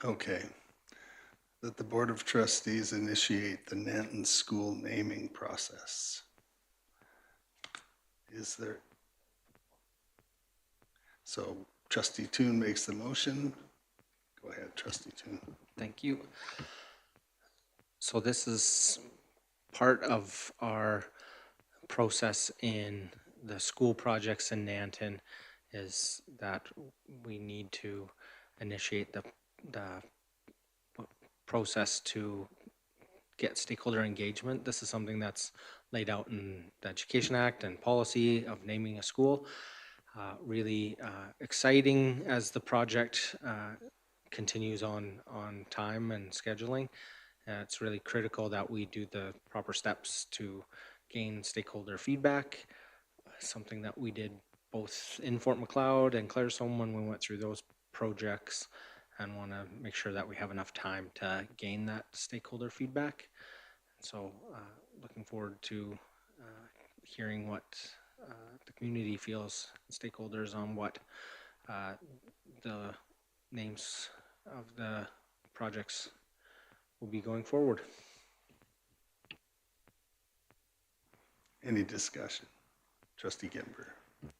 Okay. That the Board of Trustees initiate the Nanton School naming process. Is there? So Trustee Toon makes the motion. Go ahead, Trustee Toon. Thank you. So this is part of our process in the school projects in Nanton, is that we need to initiate the process to get stakeholder engagement. This is something that's laid out in the Education Act and policy of naming a school. Really exciting as the project continues on time and scheduling. It's really critical that we do the proper steps to gain stakeholder feedback, something that we did both in Fort Macleod and Claresholm when we went through those projects, and want to make sure that we have enough time to gain that stakeholder feedback. So looking forward to hearing what the community feels, stakeholders, on what the names of the projects will be going forward. Any discussion? Trustee Gimber.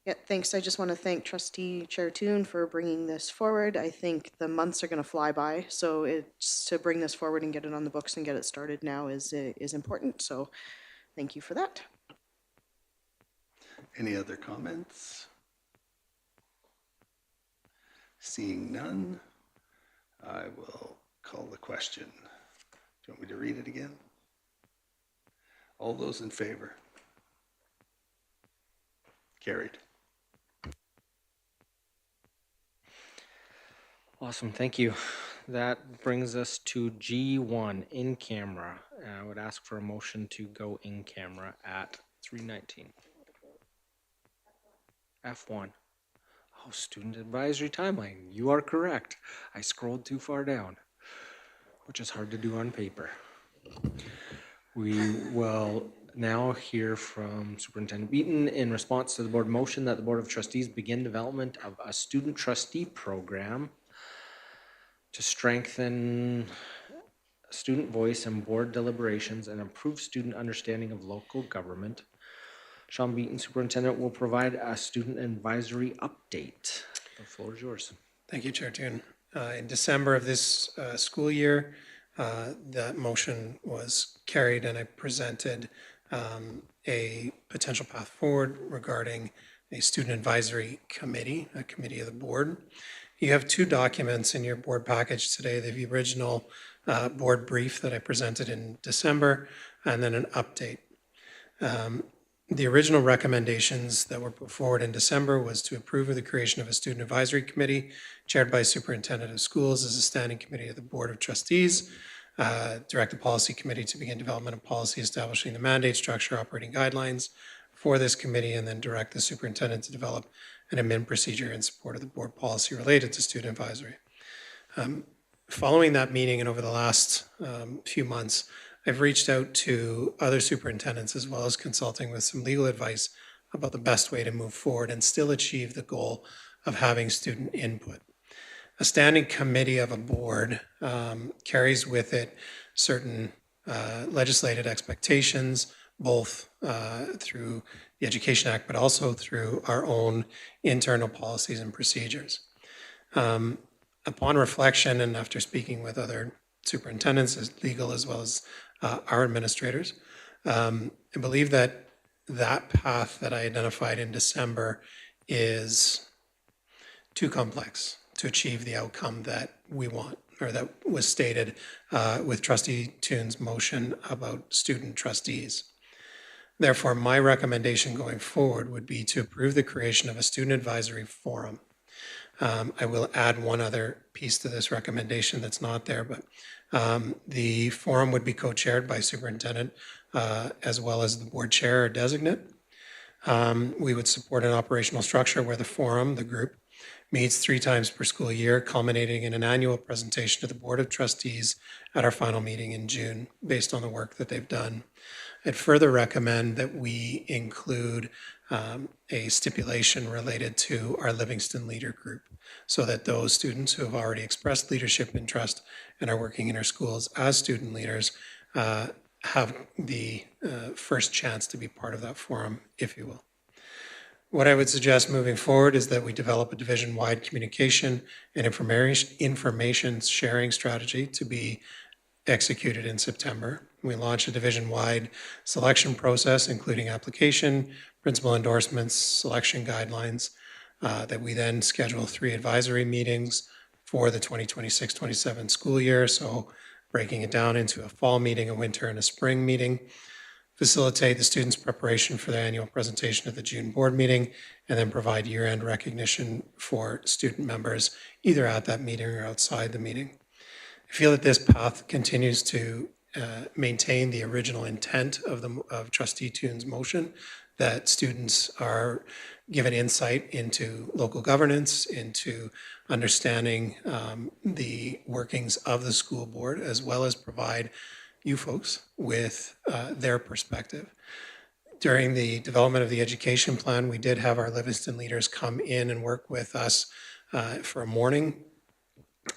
Yeah, thanks. I just want to thank Trustee Chair Toon for bringing this forward. I think the months are going to fly by, so it's to bring this forward and get it on the books and get it started now is important. So, thank you for that. Any other comments? Seeing none, I will call the question. Do you want me to read it again? All those in favor? Carried. Awesome, thank you. That brings us to G1, in camera. And I would ask for a motion to go in camera at 3:19. F1. Oh, student advisory timeline. You are correct. I scrolled too far down, which is hard to do on paper. We will now hear from Superintendent Beaton in response to the board motion that the Board of Trustees begin development of a student trustee program to strengthen student voice and board deliberations and improve student understanding of local government. Sean Beaton, Superintendent, will provide a student advisory update. The floor is yours. Thank you, Chair Toon. In December of this school year, that motion was carried and I presented a potential path forward regarding a student advisory committee, a committee of the board. You have two documents in your board package today, the original board brief that I presented in December, and then an update. The original recommendations that were put forward in December was to approve of the creation of a student advisory committee chaired by Superintendent of Schools as a standing committee of the Board of Trustees, direct the policy committee to begin development of policy establishing the mandate, structure, operating guidelines for this committee, and then direct the superintendent to develop an admin procedure in support of the board policy related to student advisory. Following that meeting and over the last few months, I've reached out to other superintendents as well as consulting with some legal advice about the best way to move forward and still achieve the goal of having student input. A standing committee of a board carries with it certain legislated expectations, both through the Education Act, but also through our own internal policies and procedures. Upon reflection and after speaking with other superintendents, as legal as well as our administrators, I believe that that path that I identified in December is too complex to achieve the outcome that we want, or that was stated with Trustee Toon's motion about student trustees. Therefore, my recommendation going forward would be to approve the creation of a student advisory forum. I will add one other piece to this recommendation that's not there, but the forum would be co-chaired by superintendent as well as the board chair or designate. We would support an operational structure where the forum, the group, meets 3 times per school year, culminating in an annual presentation to the Board of Trustees at our final meeting in June, based on the work that they've done. I'd further recommend that we include a stipulation related to our Livingstone leader group, so that those students who have already expressed leadership interest and are working in our schools as student leaders have the first chance to be part of that forum, if you will. What I would suggest moving forward is that we develop a division-wide communication and information sharing strategy to be executed in September. We launch a division-wide selection process, including application, principal endorsements, selection guidelines, that we then schedule 3 advisory meetings for the 2026-27 school year. So breaking it down into a fall meeting, a winter, and a spring meeting. Facilitate the students' preparation for their annual presentation at the June board meeting, and then provide year-end recognition for student members, either at that meeting or outside the meeting. I feel that this path continues to maintain the original intent of Trustee Toon's motion, that students are given insight into local governance, into understanding the workings of the school board, as well as provide you folks with their perspective. During the development of the education plan, we did have our Livingston leaders come in and work with us for a morning,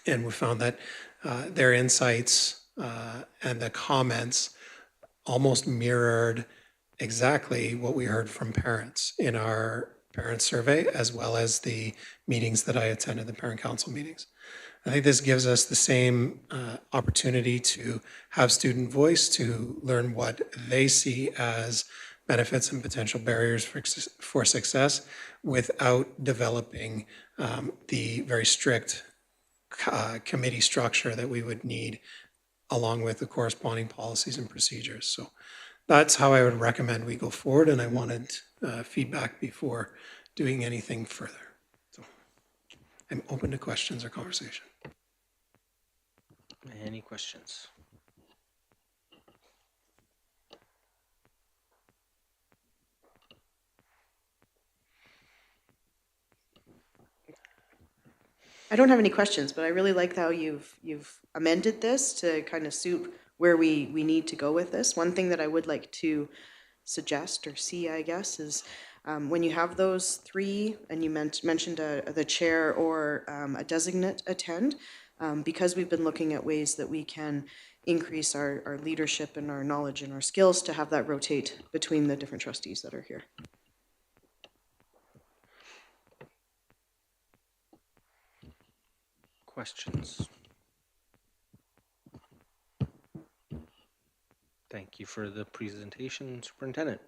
and we found that their insights and the comments almost mirrored exactly what we heard from parents in our parent survey, as well as the meetings that I attended, the parent council meetings. I think this gives us the same opportunity to have student voice, to learn what they see as benefits and potential barriers for success, without developing the very strict committee structure that we would need, along with the corresponding policies and procedures. So that's how I would recommend we go forward, and I wanted feedback before doing anything further. So I'm open to questions or conversation. Any questions? I don't have any questions, but I really like how you've amended this to kind of suit where we need to go with this. One thing that I would like to suggest or see, I guess, is when you have those 3, and you mentioned the chair or a designate attend, because we've been looking at ways that we can increase our leadership and our knowledge and our skills, to have that rotate between the different trustees that are here. Questions? Thank you for the presentation, Superintendent.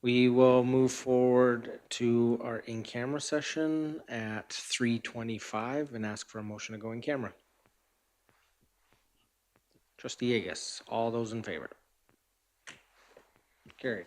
We will move forward to our in-camera session at 3:25 and ask for a motion to go in camera. Trustee Agus, all those in favor? Carried.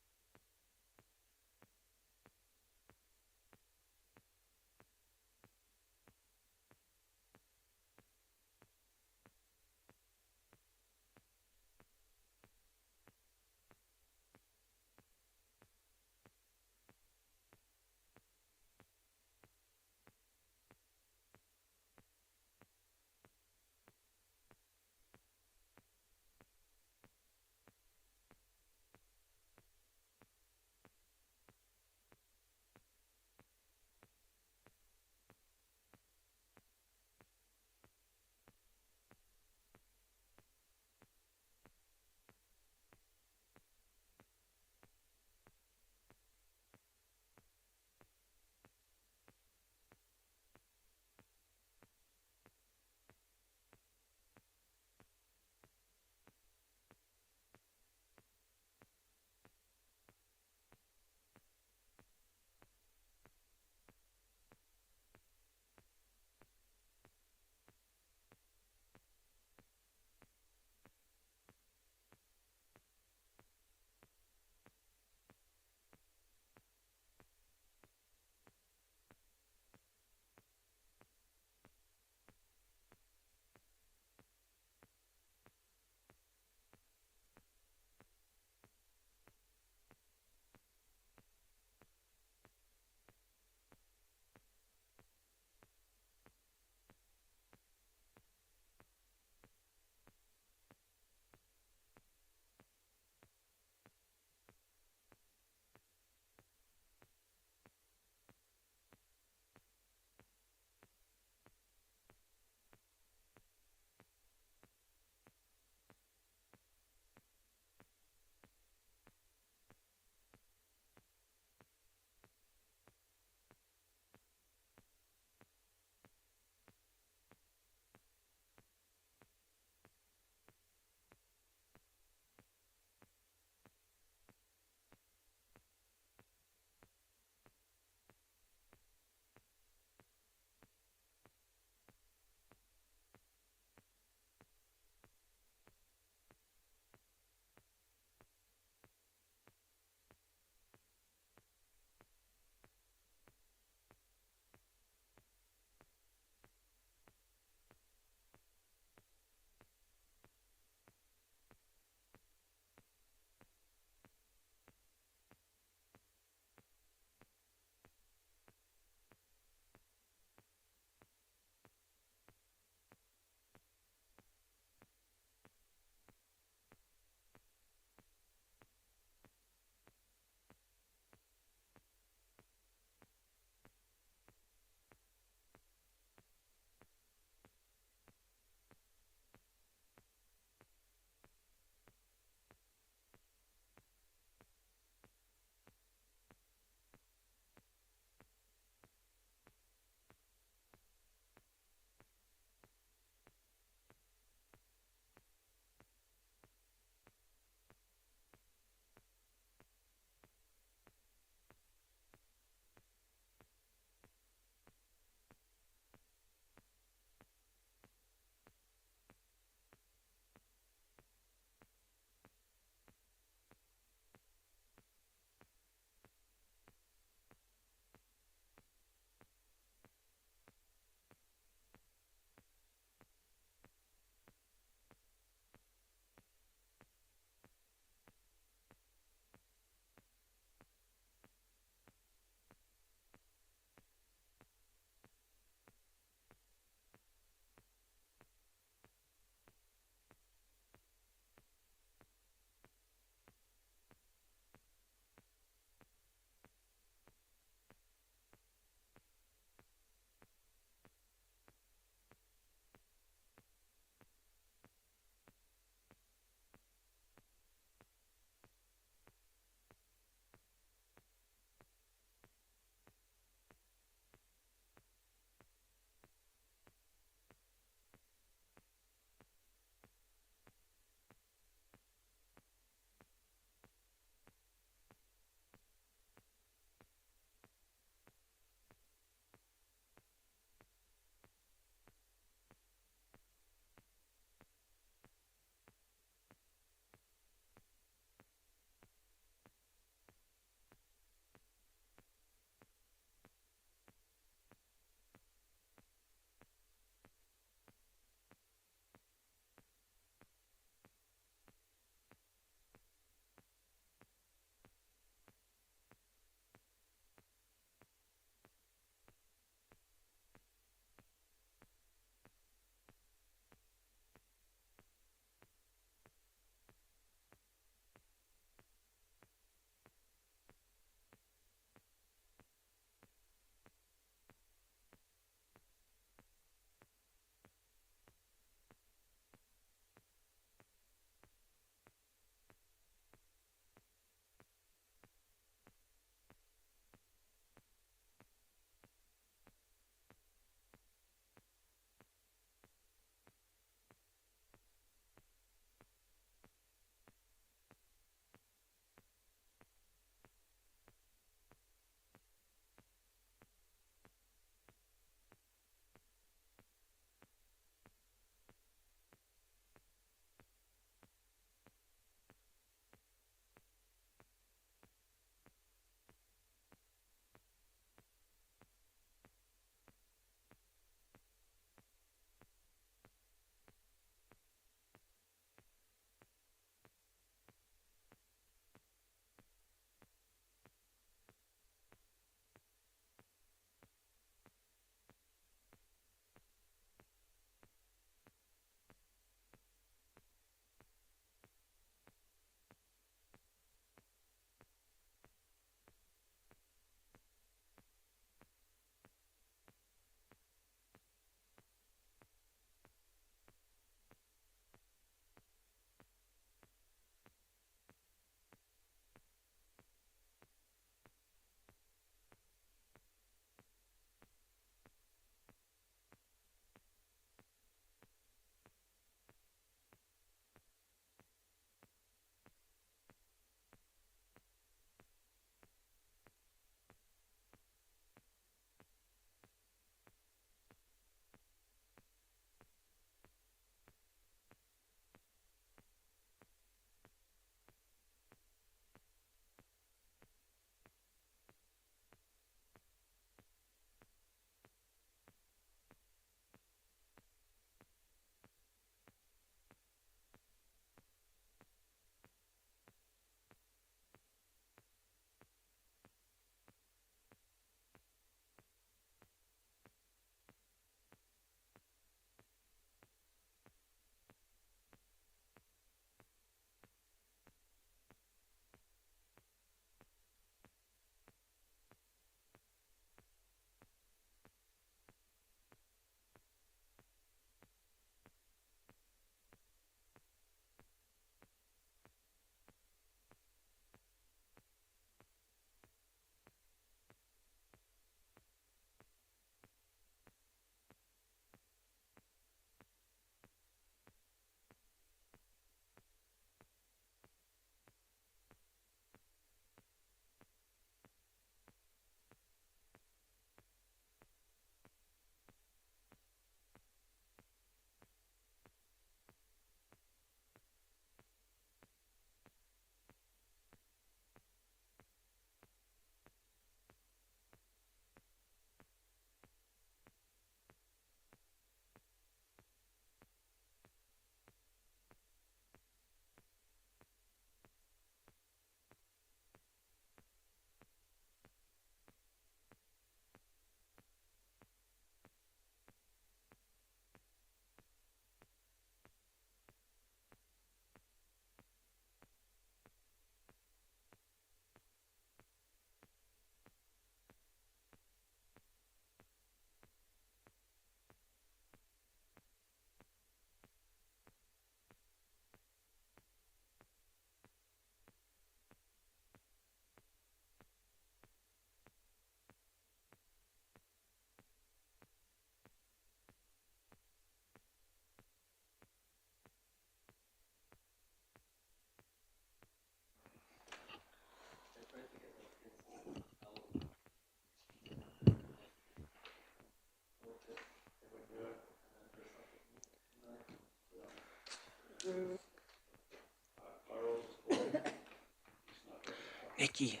Nikki.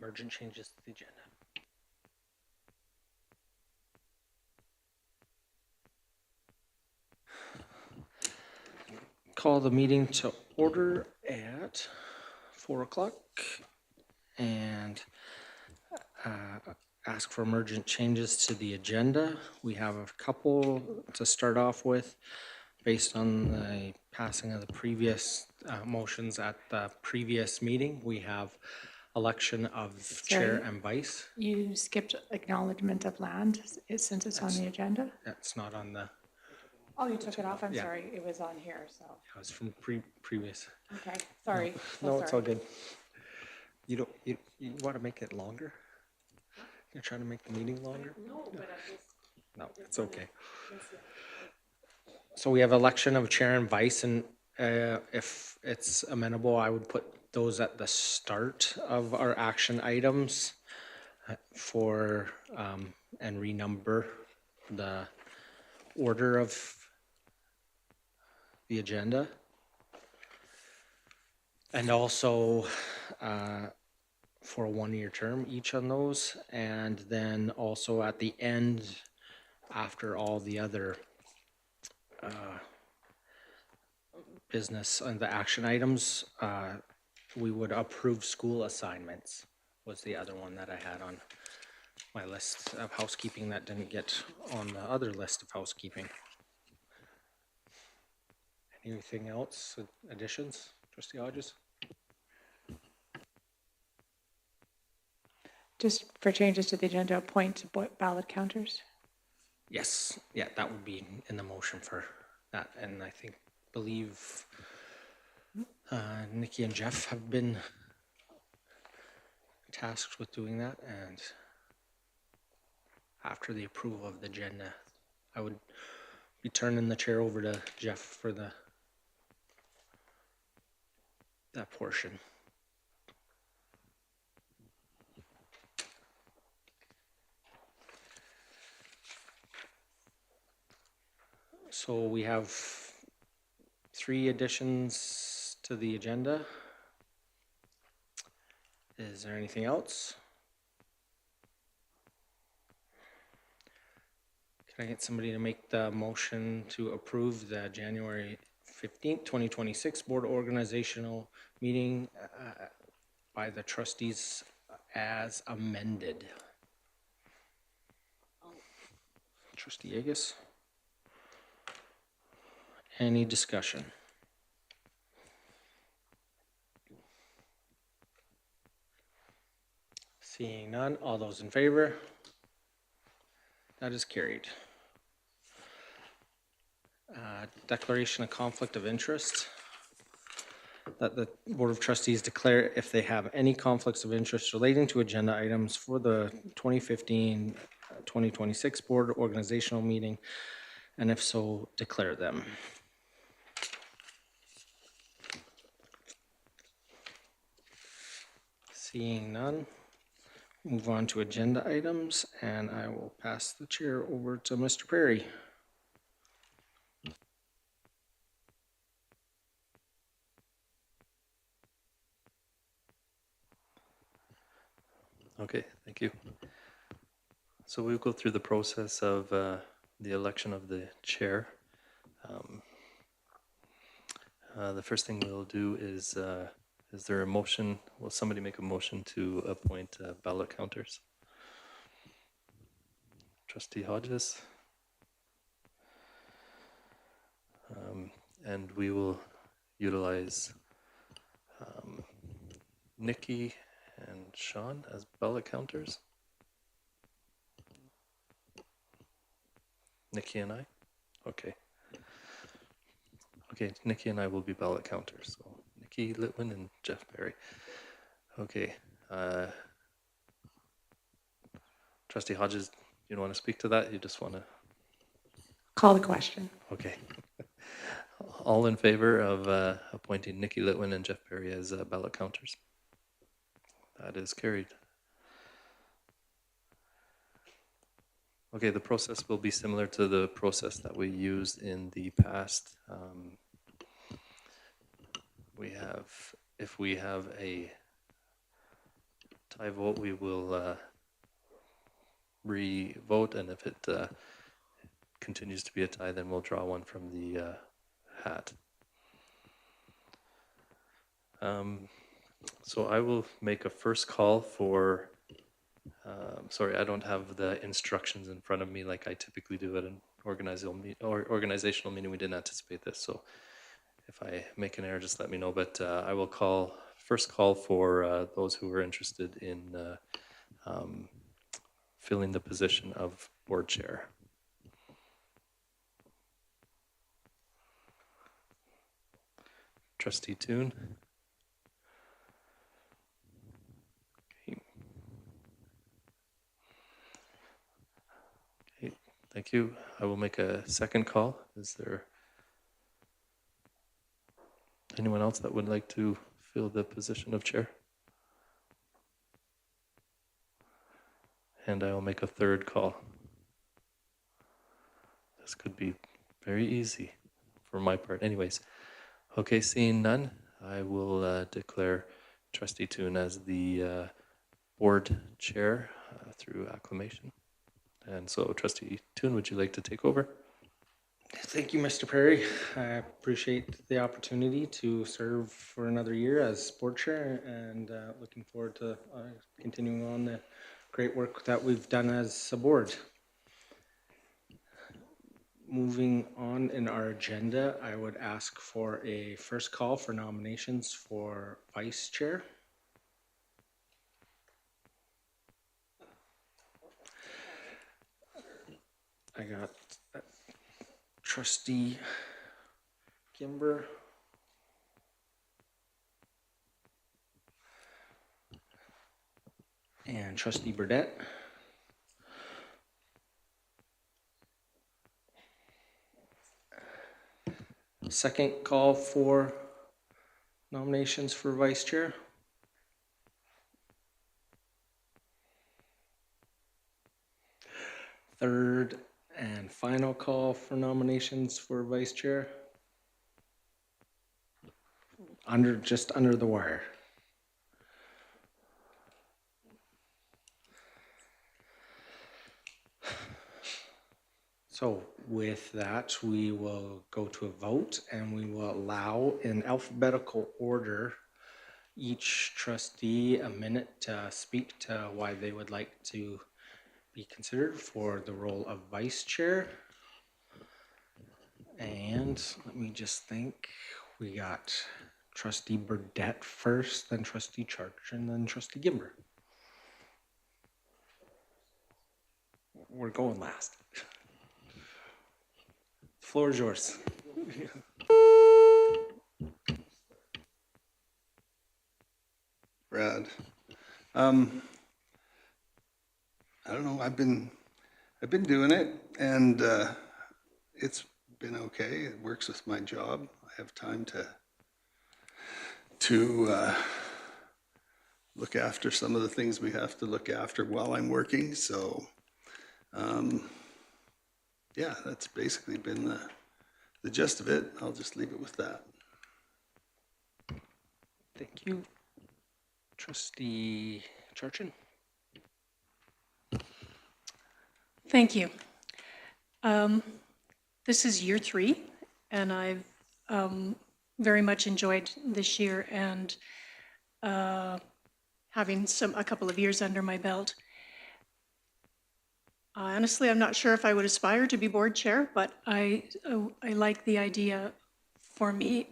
Emergent changes to the agenda. Call the meeting to order at 4 o'clock and ask for emergent changes to the agenda. We have a couple to start off with based on the passing of the previous motions at the previous meeting. We have election of chair Sorry. and vice. You skipped acknowledgement of land since it's on the agenda? That's not on the, Oh, you took it off? I'm Yeah. sorry. It was on here, so, that was from previous. okay, sorry. So No, it's all sorry. good. You want to make it longer? You're trying to make the meeting longer? No, it's okay. So we have election of chair and vice, and if it's amenable, I would put those at the start of our action items for, and renumber the order of the agenda. And also for a one-year term, each on those. And then also at the end, after all the other business and the action items, we would approve school assignments was the other one that I had on my list of housekeeping that didn't get on the other list of housekeeping. Anything else, additions, Trustee Hodges? Just for changes to the agenda, appoint ballot counters. Yes, yeah, that would be in the motion for that, and I believe Nikki and Jeff have been tasked with doing that, and after the approval of the agenda, I would be turning the chair over to Jeff for that portion. So we have 3 additions to the agenda. Is there anything else? Can I get somebody to make the motion to approve the January 15th, 2026 board organizational meeting by the trustees as amended? Trustee Agus? Any discussion? Seeing none, all those in favor? That is carried. Declaration of conflict of interest. That the Board of Trustees declare if they have any conflicts of interest relating to agenda items for the 2015-2026 Board organizational meeting, and if so, declare them. Seeing none, move on to agenda items, and I will pass the chair over to Mr. Perry. Okay, thank you. So we'll go through the process of the election of the chair. The first thing we'll do is there a motion? Will somebody make a motion to appoint ballot counters? Trustee Hodges. And we will utilize Nikki and Sean as ballot counters. Nikki and I? Okay. Okay, Nikki and I will be ballot counters. So Nikki Litwin and Jeff Berry. Okay. Trustee Hodges, you don't want to speak to that? You just want to, Call the question. okay. All in favor of appointing Nikki Litwin and Jeff Perry as ballot counters? That is carried. Okay, the process will be similar to the process that we used in the past. If we have a tie vote, we will re-vote, and if it continues to be a tie, then we'll draw one from the hat. So I will make a first call for, sorry, I don't have the instructions in front of me like I typically do at an organizational meeting. We didn't anticipate this, so if I make an error, just let me know. But I will first call for those who are interested in filling the position of board chair. Trustee Toon. Okay, thank you. I will make a second call. Is there anyone else that would like to fill the position of chair? And I will make a third call. This could be very easy for my part. Anyways, okay, seeing none, I will declare Trustee Toon as the board chair through acclamation. And so, Trustee Toon, would you like to take over? Thank you, Mr. Perry. I appreciate the opportunity to serve for another year as board chair, and looking forward to continuing on the great work that we've done as a board. Moving on in our agenda, I would ask for a first call for nominations for vice chair. I got Trustee Kimber, and Trustee Burdette. Second call for nominations for vice chair. Third and final call for nominations for vice chair. Just under the wire. So with that, we will go to a vote, and we will allow in alphabetical order each trustee a minute to speak to why they would like to be considered for the role of vice chair. And let me just think. We got Trustee Burdette first, then Trustee Charger, and then Trustee Gimber. We're going last. The floor is yours. Brad. I don't know. I've been doing it, and it's been okay. It works with my job. I have time to look after some of the things we have to look after while I'm working. So, yeah, that's basically been the gist of it. I'll just leave it with that. Thank you. Trustee Charchin. Thank you. This is year 3, and I've very much enjoyed this year and having a couple of years under my belt. Honestly, I'm not sure if I would aspire to be board chair, but I like the idea for me,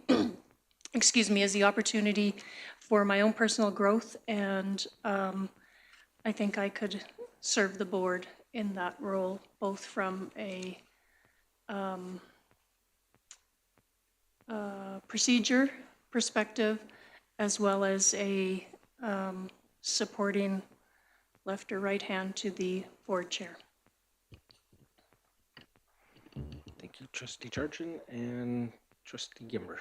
excuse me, as the opportunity for my own personal growth, and I think I could serve the board in that role, both from a procedure perspective, as well as a supporting left or right hand to the board chair. Thank you, Trustee Charchin and Trustee Gimber.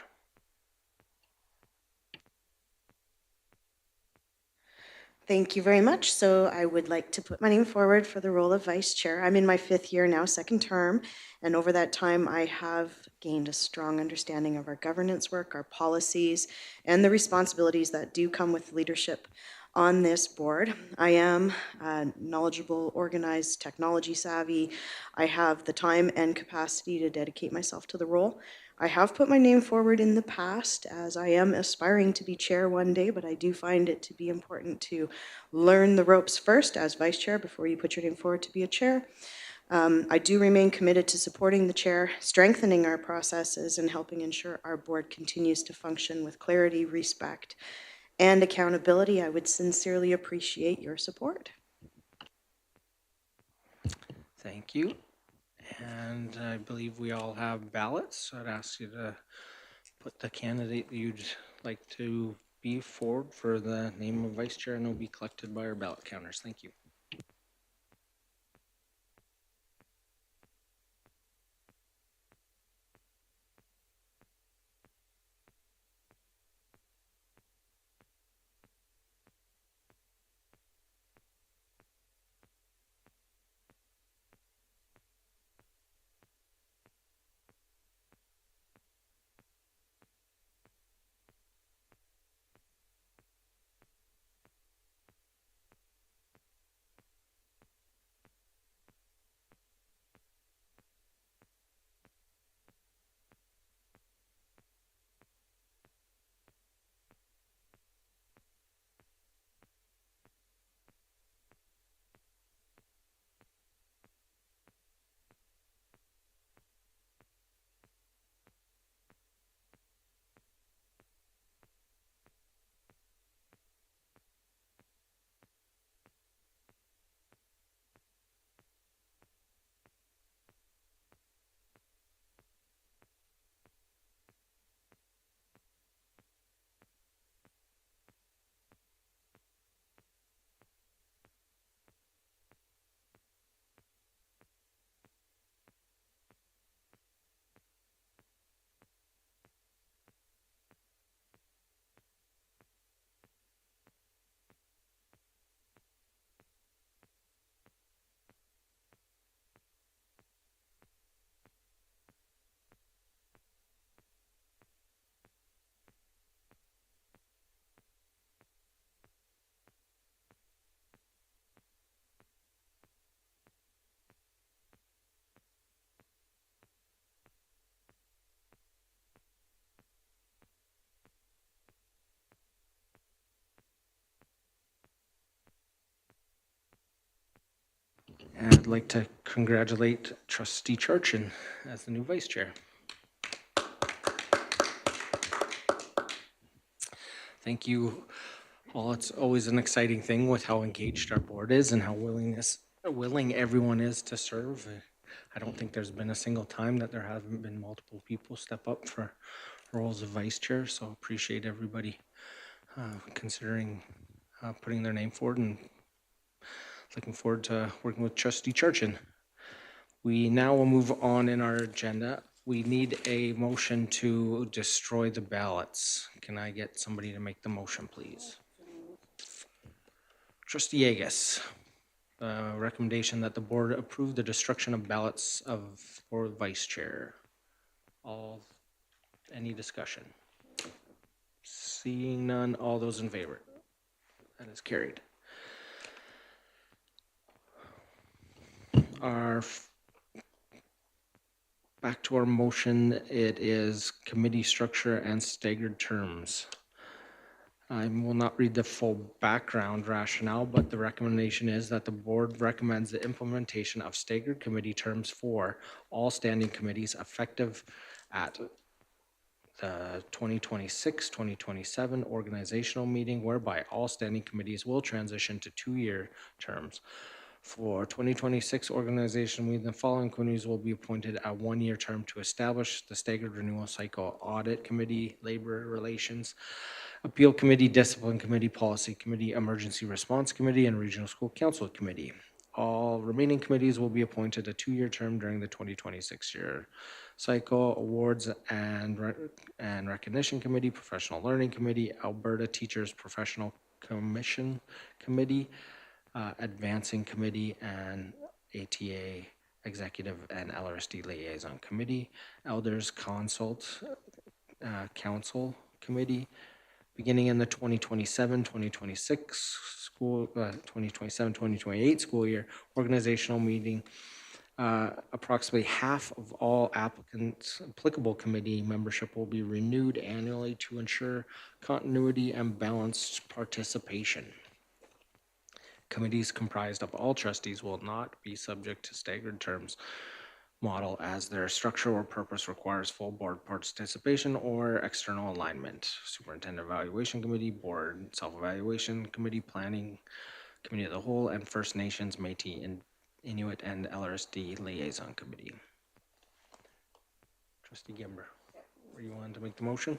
Thank you very much. So I would like to put my name forward for the role of vice chair. I'm in my 5th year now, 2nd term, and over that time I have gained a strong understanding of our governance work, our policies, and the responsibilities that do come with leadership on this board. I am knowledgeable, organized, technology savvy. I have the time and capacity to dedicate myself to the role. I have put my name forward in the past as I am aspiring to be chair one day, but I do find it to be important to learn the ropes first as vice chair before you put your name forward to be a chair. I do remain committed to supporting the chair, strengthening our processes, and helping ensure our board continues to function with clarity, respect, and accountability. I would sincerely appreciate your support. Thank you. And I believe we all have ballots, so I'd ask you to put the candidate that you'd like to be forward for the name of vice chair, and it'll be collected by our ballot counters. Thank you. And I'd like to congratulate Trustee Charchin as the new vice chair. Thank you all. It's always an exciting thing with how engaged our board is and how willing everyone is to serve. I don't think there's been a single time that there haven't been multiple people step up for roles of vice chair, so appreciate everybody considering putting their name forward, and looking forward to working with Trustee Charchin. We now will move on in our agenda. We need a motion to destroy the ballots. Can I get somebody to make the motion, please? Trustee Yegas, recommendation that the board approve the destruction of ballots for vice chair. Any discussion? Seeing none, all those in favor? That is carried. Back to our motion, it is committee structure and staggered terms. I will not read the full background rationale, but the recommendation is that the board recommends the implementation of staggered committee terms for all standing committees effective at the 2026-2027 organizational meeting, whereby all standing committees will transition to 2-year terms. For 2026 organization meeting, the following committees will be appointed a 1-year term to establish the staggered renewal cycle: audit committee, labor relations, Appeal Committee, Discipline Committee, Policy Committee, Emergency Response Committee, and Regional School Council Committee. All remaining committees will be appointed a 2-year term during the 2026 year cycle. Awards and Recognition Committee, Professional Learning Committee, Alberta Teachers Professional Commission Committee, Advancing Committee, and ATA Executive and LRSD Liaison Committee, Elders Consult Council Committee. Beginning in the 2027-2026 school, 2027-2028 school year organizational meeting, approximately half of all applicants' applicable committee membership will be renewed annually to ensure continuity and balanced participation. Committees comprised of all trustees will not be subject to staggered terms model as their structure or purpose requires full board participation or external alignment. Superintendent Evaluation Committee, Board Self-Evaluation Committee, Planning Committee of the Whole, and First Nations, Métis, and Inuit, and LRSD Liaison Committee. Trustee Gember, were you wanting to make the motion?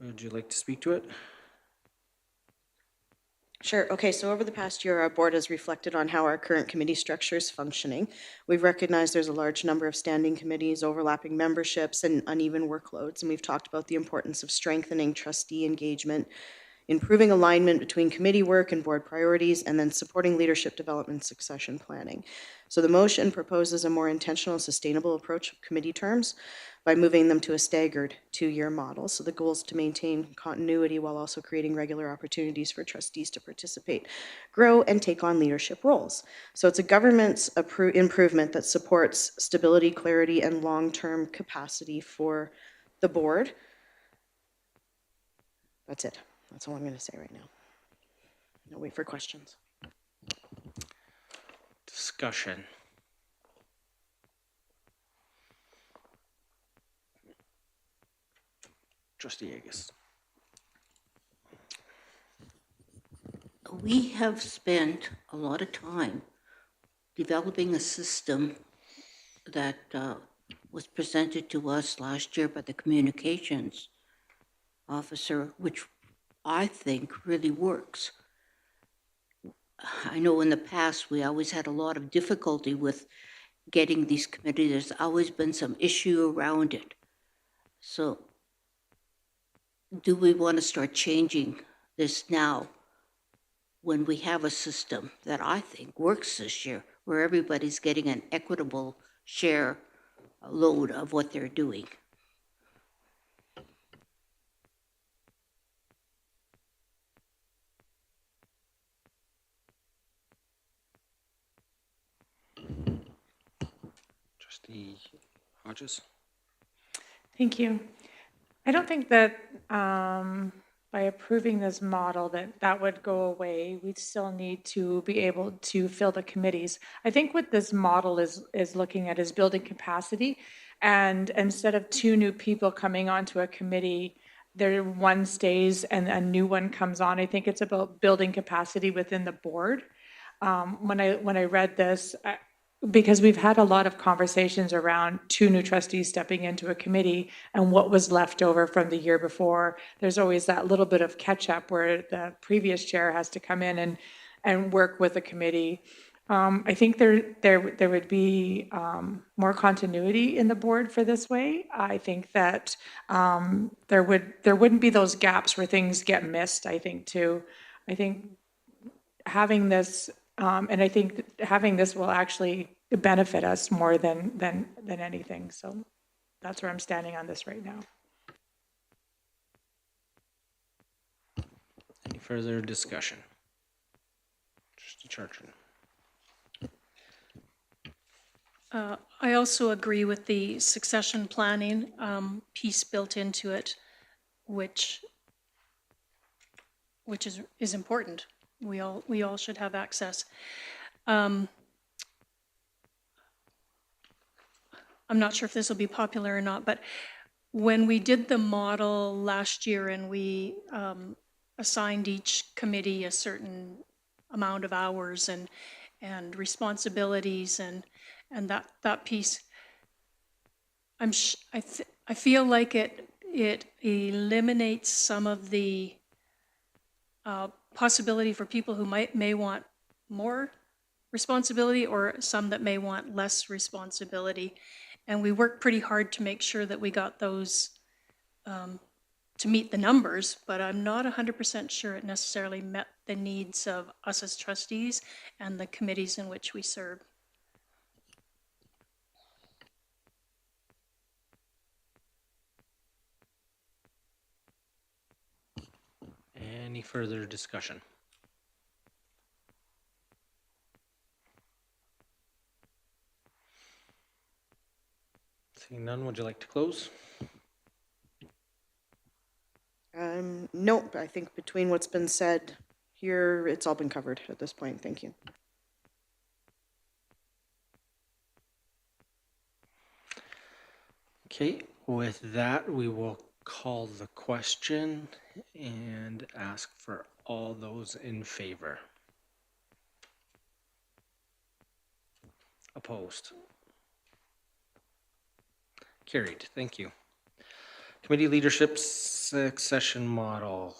Would you like to speak to it? Sure. Okay, so over the past year, our board has reflected on how our current committee structure is functioning. We've recognized there's a large number of standing committees, overlapping memberships, and uneven workloads, and we've talked about the importance of strengthening trustee engagement, improving alignment between committee work and board priorities, and then supporting leadership development and succession planning. So the motion proposes a more intentional, sustainable approach of committee terms by moving them to a staggered 2-year model. So the goal is to maintain continuity while also creating regular opportunities for trustees to participate, grow, and take on leadership roles. So it's a governance improvement that supports stability, clarity, and long-term capacity for the board. That's it. That's all I'm going to say right now. I'll wait for questions. Discussion. Trustee Agus. We have spent a lot of time developing a system that was presented to us last year by the communications officer, which I think really works. I know in the past we always had a lot of difficulty with getting these committees. There's always been some issue around it. So do we want to start changing this now when we have a system that I think works this year, where everybody's getting an equitable share load of what they're doing? Trustee Hodges. Thank you. I don't think that by approving this model that would go away. We still need to be able to fill the committees. I think what this model is looking at is building capacity. And instead of 2 new people coming onto a committee, one stays and a new one comes on. I think it's about building capacity within the board. When I read this, because we've had a lot of conversations around 2 new trustees stepping into a committee and what was left over from the year before, there's always that little bit of catch up where the previous chair has to come in and work with the committee. I think there would be more continuity in the board for this way. I think that there wouldn't be those gaps where things get missed. I think having this, and I think having this will actually benefit us more than anything. So that's where I'm standing on this right now. Any further discussion? Trustee Chartrand. I also agree with the succession planning piece built into it, which is important. We all should have access. I'm not sure if this will be popular or not, but when we did the model last year and we assigned each committee a certain amount of hours and responsibilities and that piece, I feel like it it eliminates some of the possibility for people who may want more responsibility or some that may want less responsibility. And we worked pretty hard to make sure that we got those to meet the numbers, but I'm not 100% sure it necessarily met the needs of us as trustees and the committees in which we serve. Any further discussion? Seeing none, would you like to close? Nope, I think between what's been said here, it's all been covered at this point. Thank you. Okay, with that, we will call the question and ask for all those in favor. Opposed? Carried, thank you. Committee leadership succession model.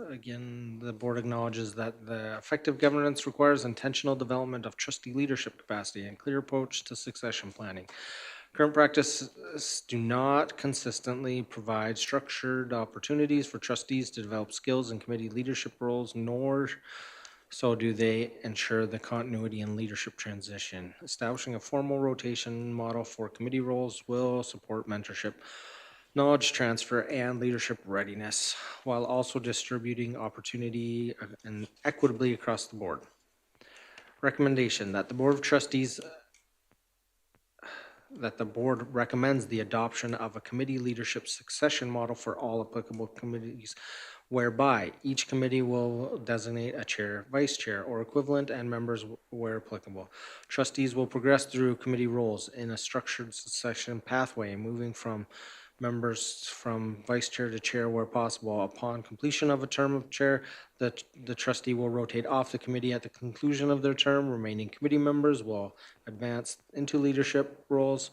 Again, the board acknowledges that the effective governance requires intentional development of trustee leadership capacity and clear approach to succession planning. Current practices do not consistently provide structured opportunities for trustees to develop skills in committee leadership roles, nor so do they ensure the continuity and leadership transition. Establishing a formal rotation model for committee roles will support mentorship, knowledge transfer, and leadership readiness, while also distributing opportunity and equitably across the board. Recommendation that the Board of Trustees that the board recommends the adoption of a committee leadership succession model for all applicable committees, whereby each committee will designate a chair, vice chair, or equivalent, and members where applicable. Trustees will progress through committee roles in a structured succession pathway, moving from members from vice chair to chair where possible. Upon completion of a term of chair, the trustee will rotate off the committee at the conclusion of their term. Remaining committee members will advance into leadership roles.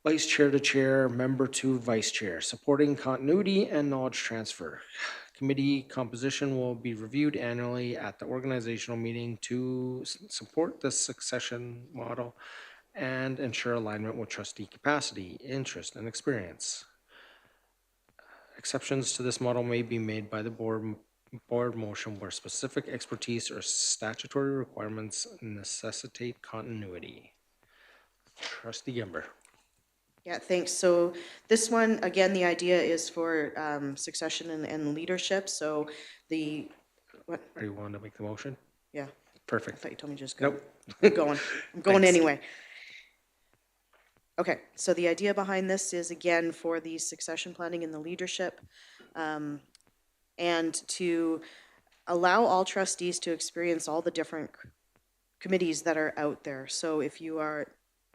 Vice chair to chair, member to vice chair, supporting continuity and knowledge transfer. Committee composition will be reviewed annually at the organizational meeting to support the succession model and ensure alignment with trustee capacity, interest, and experience. Exceptions to this model may be made by the board motion where specific expertise or statutory requirements necessitate continuity. Trustee Gimber. Yeah, thanks. So this one, again, the idea is for succession and leadership. So the, what? Are you wanting to make the motion? Yeah. I Perfect. thought you told me to just go. Nope. I'm going. I'm going Thanks. anyway. Okay, so the idea behind this is, again, for the succession planning and the leadership, and to allow all trustees to experience all the different committees that are out there. So if you are,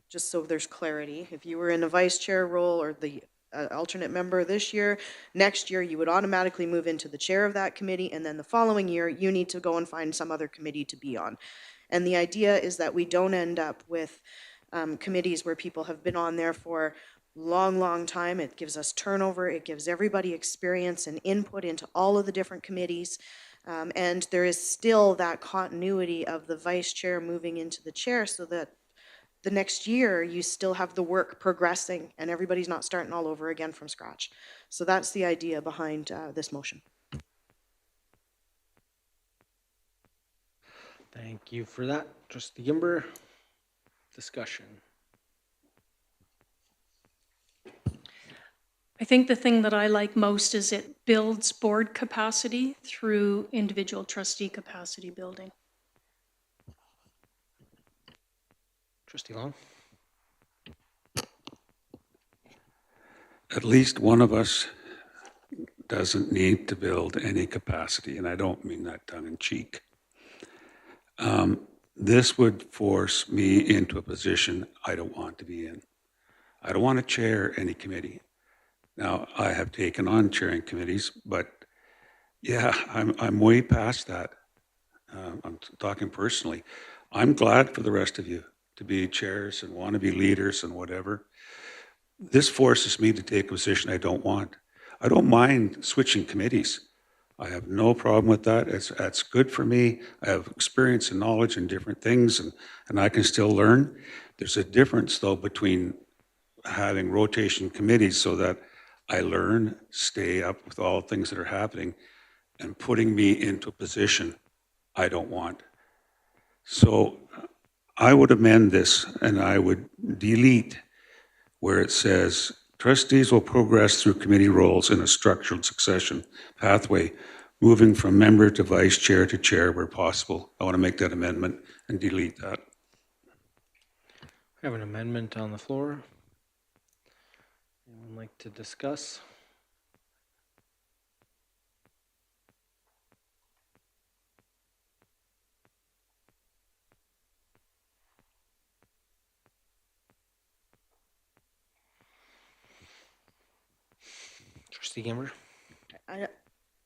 just so there's clarity, if you were in a vice chair role or the alternate member this year, next year you would automatically move into the chair of that committee, and then the following year you need to go and find some other committee to be on. And the idea is that we don't end up with committees where people have been on there for long time. It gives us turnover. It gives everybody experience and input into all of the different committees. And there is still that continuity of the vice chair moving into the chair so that the next year you still have the work progressing and everybody's not starting all over again from scratch. So that's the idea behind this motion. Thank you for that, Trustee Gimber. Discussion. I think the thing that I like most is it builds board capacity through individual trustee capacity building. Trustee Long. At least one of us doesn't need to build any capacity, and I don't mean that tongue in cheek. This would force me into a position I don't want to be in. I don't want to chair any committee. Now, I have taken on chairing committees, but yeah, I'm way past that. I'm talking personally. I'm glad for the rest of you to be chairs and want to be leaders and whatever. this forces me to take a position I don't want. I don't mind switching committees. I have no problem with that. That's good for me. I have experience and knowledge in different things, and I can still learn. There's a difference, though, between having rotation committees so that I learn, stay up with all things that are happening, and putting me into a position I don't want. So I would amend this and I would delete where it says trustees will progress through committee roles in a structured succession pathway, moving from member to vice chair to chair where possible. I want to make that amendment and delete that. We have an amendment on the floor. Anyone like to discuss? Trustee Gimber?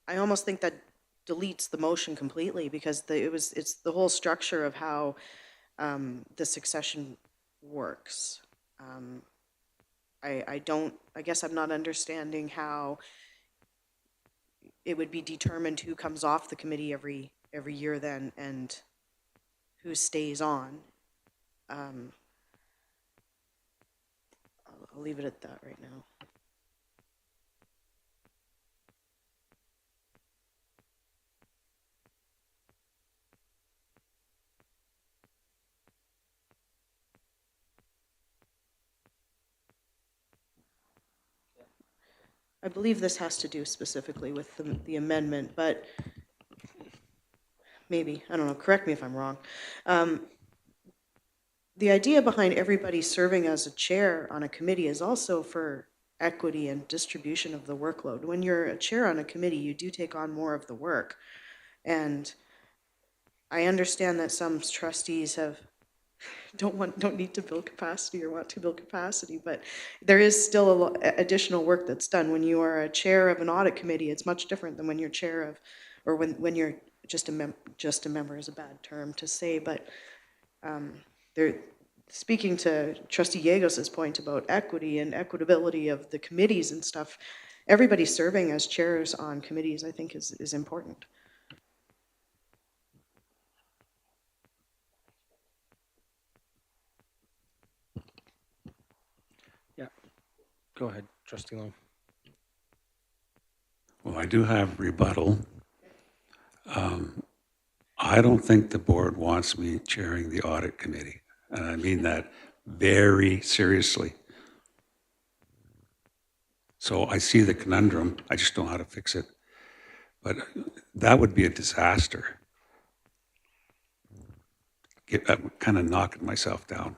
I almost think that deletes the motion completely because it's the whole structure of how the succession works. I guess I'm not understanding how it would be determined who comes off the committee every year then and who stays on. I'll leave it at that right now. I believe this has to do specifically with the amendment, but maybe, I don't know, correct me if I'm wrong. The idea behind everybody serving as a chair on a committee is also for equity and distribution of the workload. When you're a chair on a committee, you do take on more of the work. And I understand that some trustees don't need to build capacity or want to build capacity, but there is still additional work that's done. When you are a chair of an audit committee, it's much different than when you're chair of, or when you're just a member is a bad term to say, but speaking to Trustee Yagos's point about equity and equitability of the committees and stuff, everybody serving as chairs on committees, I think is important. Yeah. Go ahead, Trustee Long. Well, I do have rebuttal. I don't think the board wants me chairing the audit committee, and I mean that very seriously. So I see the conundrum, I just don't know how to fix it. But that would be a disaster. I'm kind of knocking myself down.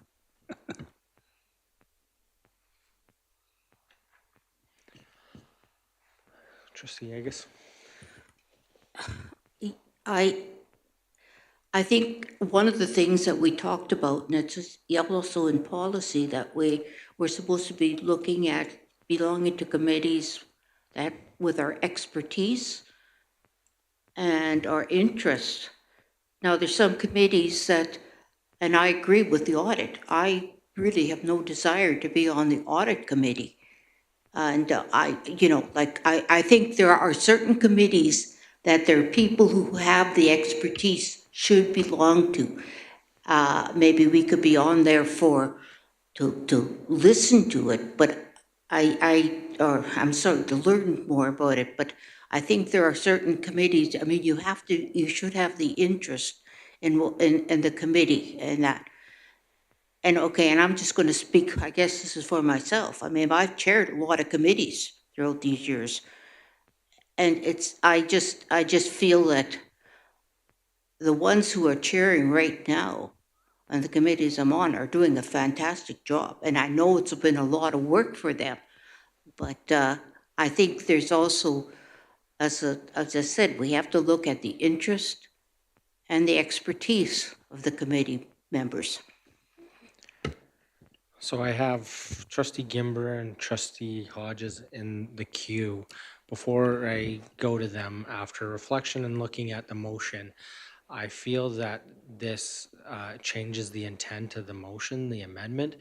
Trustee Yegas? I think one of the things that we talked about, and it's just also in policy, that we're supposed to be looking at belonging to committees that with our expertise and our interest. Now, there's some committees that, and I agree with the audit, I really have no desire to be on the audit committee. And I think there are certain committees that there are people who have the expertise should belong to. Maybe we could be on there to listen to it, but I'm sorry, to learn more about it. But I think there are certain committees, I mean, you should have the interest in the committee and that. And okay, and I'm just going to speak, I guess this is for myself. I mean, I've chaired a lot of committees throughout these years. And I just feel that the ones who are chairing right now and the committees I'm on are doing a fantastic job. And I know it's been a lot of work for them, but I think there's also, as I said, we have to look at the interest and the expertise of the committee members. So I have Trustee Gimber and Trustee Hodges in the queue. Before I go to them, after reflection and looking at the motion, I feel that this changes the intent of the motion, the amendment.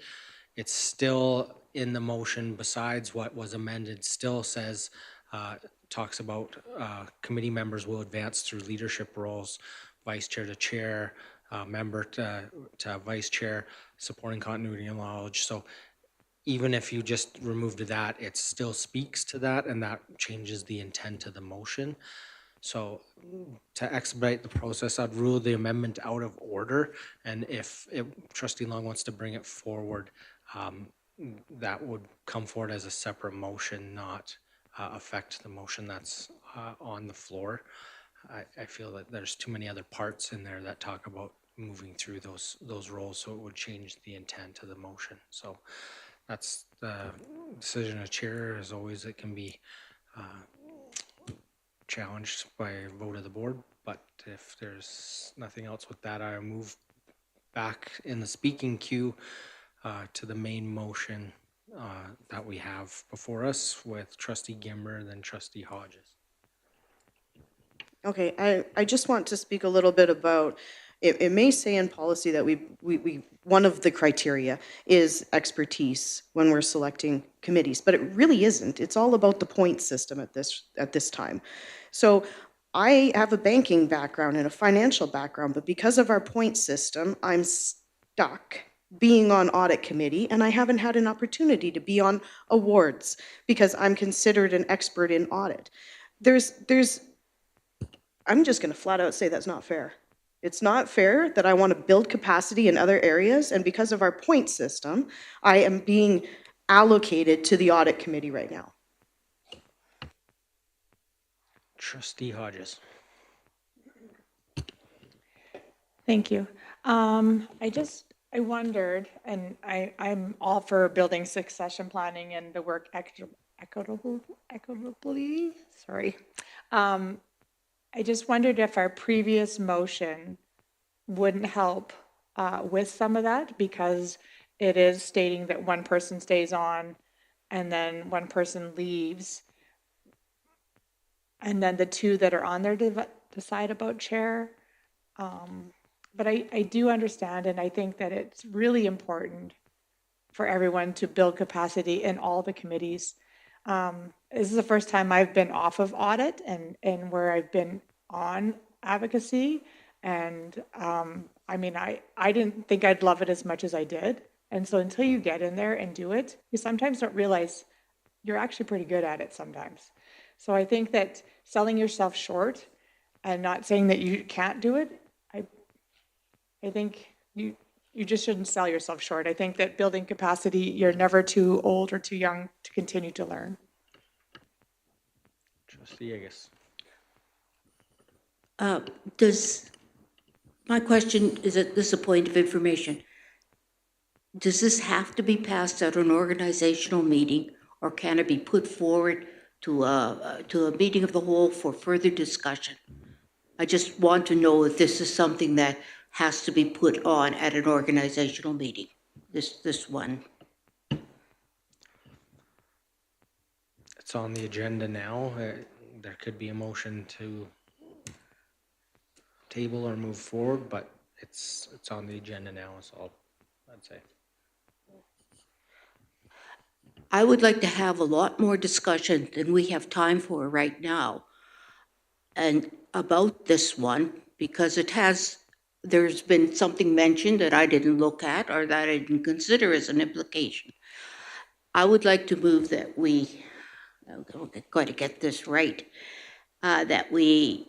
It's still in the motion, besides what was amended, still says, talks about committee members will advance through leadership roles, vice chair to chair, member to vice chair, supporting continuity and knowledge. So even if you just removed that, it still speaks to that, and that changes the intent of the motion. So to expedite the process, I'd rule the amendment out of order, and if Trustee Long wants to bring it forward, that would come forward as a separate motion, not affect the motion that's on the floor. I feel that there's too many other parts in there that talk about moving through those roles, so it would change the intent of the motion. So that's the decision of chair. As always, it can be challenged by a vote of the board, but if there's nothing else with that, I move back in the speaking queue to the main motion that we have before us with Trustee Gimber, then Trustee Hodges. Okay, I just want to speak a little bit about, it may say in policy that we one of the criteria is expertise when we're selecting committees, but it really isn't. It's all about the point system at this time. So I have a banking background and a financial background, but because of our point system, I'm stuck being on audit committee, and I haven't had an opportunity to be on awards because I'm considered an expert in audit. I'm just going to flat out say that's not fair. It's not fair that I want to build capacity in other areas, and because of our point system, I am being allocated to the audit committee right now. Trustee Hodges. Thank you. I wondered, and I'm all for building succession planning and to work equitably, sorry. I just wondered if our previous motion wouldn't help with some of that, because it is stating that one person stays on and then one person leaves. And then the two that are on there decide about chair. But I do understand, and I think that it's really important for everyone to build capacity in all the committees. This is the first time I've been off of audit and where I've been on advocacy. And I mean, I didn't think I'd love it as much as I did. And so until you get in there and do it, you sometimes don't realize you're actually pretty good at it sometimes. So I think that selling yourself short and not saying that you can't do it, I think you just shouldn't sell yourself short. I think that building capacity, you're never too old or too young to continue to learn. Trustee Agus. My question is that this is a point of information. Does this have to be passed at an organizational meeting, or can it be put forward to a meeting of the whole for further discussion? I just want to know if this is something that has to be put on at an organizational meeting, this one. It's on the agenda now. There could be a motion to table or move forward, but it's on the agenda now, is all I'd say. I would like to have a lot more discussion than we have time for right now, and about this one, because there's been something mentioned that I didn't look at or that I didn't consider as an implication. I would like to move that we, I'm going to get this right, that we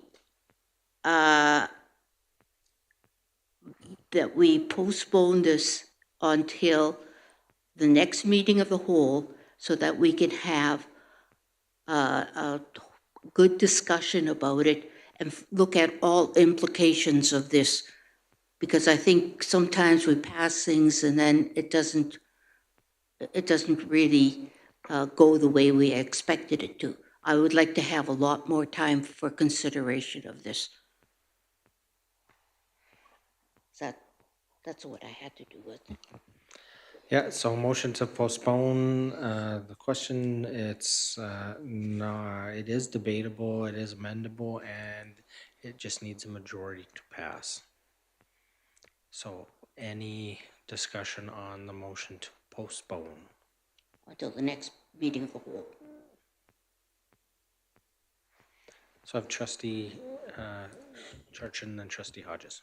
postpone this until the next meeting of the whole, so that we can have a good discussion about it and look at all implications of this, because I think sometimes we pass things and then it doesn't really go the way we expected it to. I would like to have a lot more time for consideration of this. That's what I had to do with it. Yeah, so motion to postpone the question. It's no, it is debatable, it is amendable, and it just needs a majority to pass. So any discussion on the motion to postpone? until the next meeting of the whole. So I have trustee Churchin and then trustee Hodges.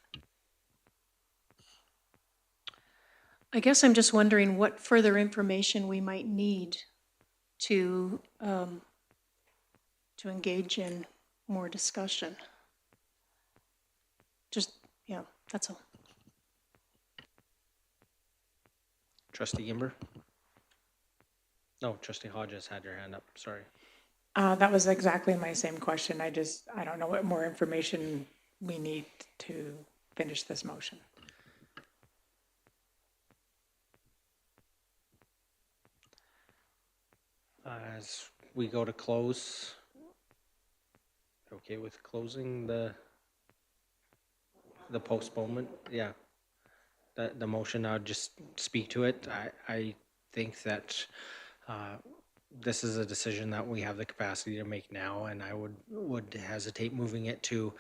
I guess I'm just wondering what further information we might need to engage in more discussion. Just, yeah, that's all. Trustee Gimber? No, trustee Hodges had your hand up, sorry. That was exactly my same question. I don't know what more information we need to finish this motion. As we go to close, okay with closing the postponement? Yeah. The motion, I'll just speak to it. I think that this is a decision that we have the capacity to make now, and I would hesitate moving it to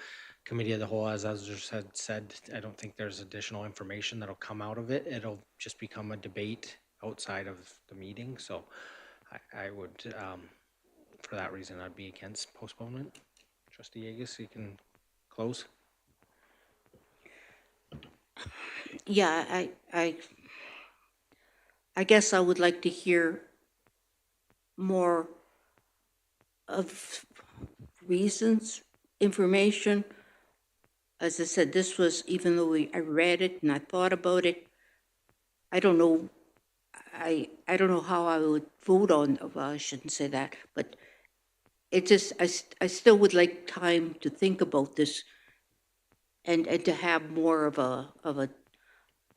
committee of the whole. As others had said, I don't think there's additional information that'll come out of it. It'll just become a debate outside of the meeting. So I would, for that reason, I'd be against postponement. Trustee Yeagus, you can close. Yeah, I guess I would like to hear more of reasons, information. As I said, this was, even though I read it and I thought about it, I don't know, I don't know how I would vote on, well, I shouldn't say that, but it just, I still would like time to think about this and to have more of a,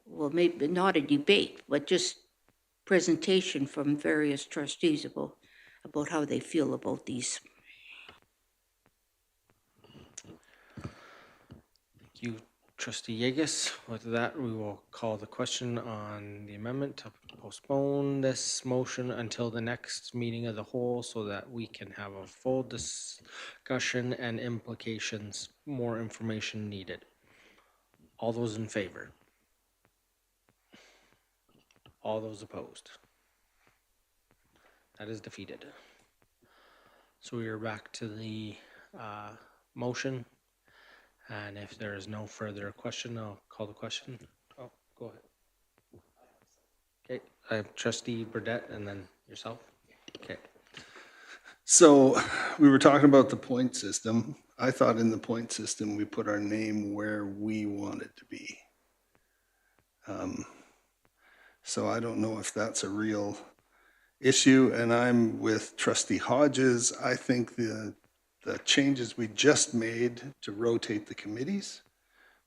well, maybe not a debate, but just presentation from various trustees about how they feel about these. Thank you, trustee Yeagus. With that, we will call the question on the amendment to postpone this motion until the next meeting of the whole so that we can have a full discussion and implications, more information needed. All those in favor? All those opposed? That is defeated. So we are back to the motion. And if there is no further question, I'll call the question. Oh, go ahead. Okay, I have trustee Burdette and then yourself. Okay. So we were talking about the point system. I thought in the point system, we put our name where we want it to be. So I don't know if that's a real issue, and I'm with trustee Hodges. I think the changes we just made to rotate the committees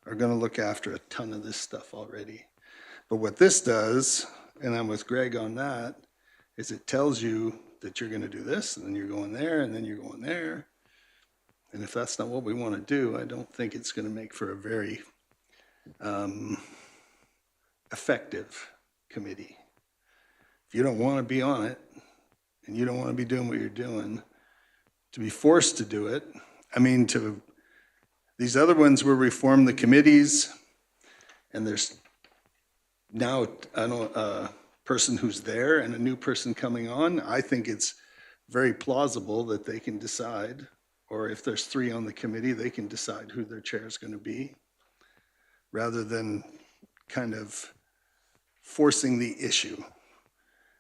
are going to look after a ton of this stuff already. But what this does, and I'm with Greg on that, is it tells you that you're going to do this, and then you're going there, and then you're going there. And if that's not what we want to do, I don't think it's going to make for a very effective committee. If you don't want to be on it, and you don't want to be doing what you're doing, to be forced to do it, I mean, these other ones where we form the committees, and there's now a person who's there and a new person coming on, I think it's very plausible that they can decide, or if there's 3 on the committee, they can decide who their chair is going to be, rather than kind of forcing the issue.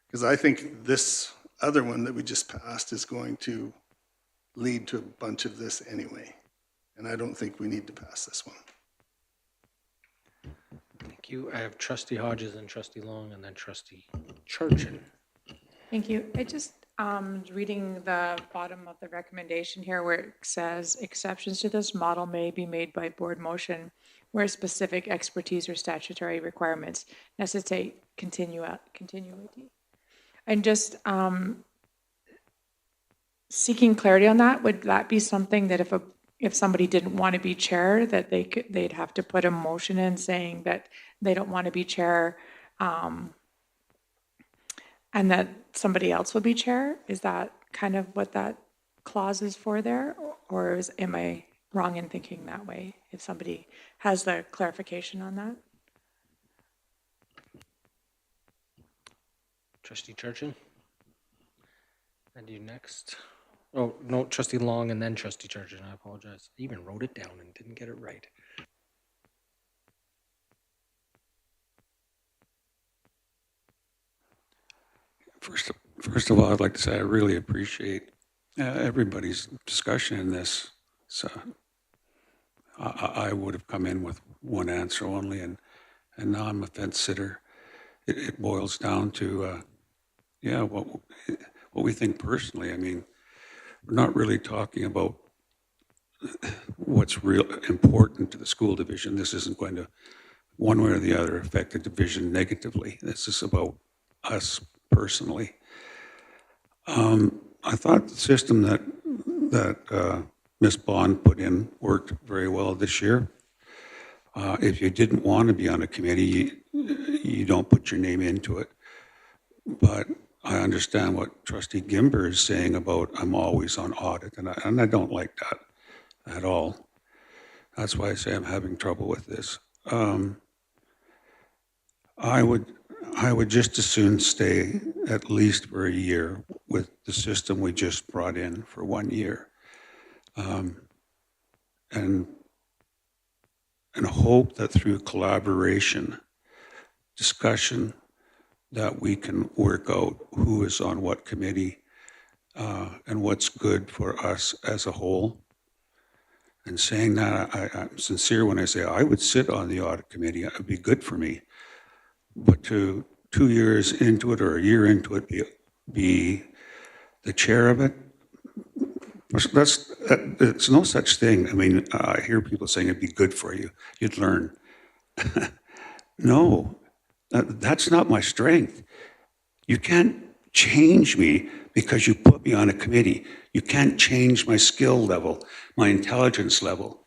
Because I think this other one that we just passed is going to lead to a bunch of this anyway. And I don't think we need to pass this one. Thank you. I have trustee Hodges and trustee Long and then trustee Churchin. Thank you. I just reading the bottom of the recommendation here where it says exceptions to this model may be made by board motion where specific expertise or statutory requirements necessitate continuity. And just seeking clarity on that, would that be something that if somebody didn't want to be chair, that they'd have to put a motion in saying that they don't want to be chair, and that somebody else will be chair? Is that kind of what that clause is for there, or am I wrong in thinking that way? If somebody has the clarification on that. Trustee Churchin? And you next. Oh, no, trustee Long and then trustee Churchin. I apologize. I even wrote it down and didn't get it right. First of all, I'd like to say I really appreciate everybody's discussion in this. So I would have come in with one answer only, and now I'm a fence sitter. It boils down to, yeah, what we think personally. I mean, we're not really talking about what's real important to the school division. This isn't going to, one way or the other, affect the division negatively. This is about us personally. I thought the system that Ms. Bond put in worked very well this year. If you didn't want to be on a committee, you don't put your name into it. But I understand what Trustee Gimber is saying about I'm always on audit, and I don't like that at all. That's why I say I'm having trouble with this. I would just as soon stay at least for a year with the system we just brought in for 1 year, and hope that through collaboration, discussion, that we can work out who is on what committee and what's good for us as a whole. And saying that, I'm sincere when I say I would sit on the audit committee. It would be good for me. But to 2 years into it or a year into it, be the chair of it, it's no such thing. I mean, I hear people saying it'd be good for you. You'd learn. No, that's not my strength. You can't change me because you put me on a committee. You can't change my skill level, my intelligence level.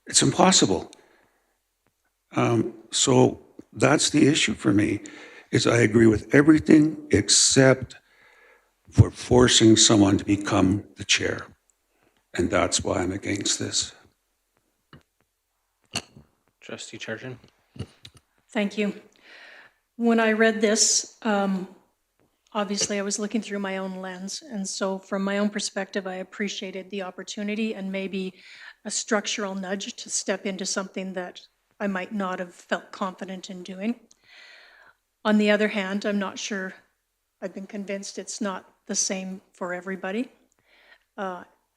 It's impossible. So that's the issue for me, is I agree with everything except for forcing someone to become the chair. And that's why I'm against this. Trustee Churchin. Thank you. When I read this, obviously I was looking through my own lens. And so from my own perspective, I appreciated the opportunity and maybe a structural nudge to step into something that I might not have felt confident in doing. On the other hand, I'm not sure, I've been convinced it's not the same for everybody.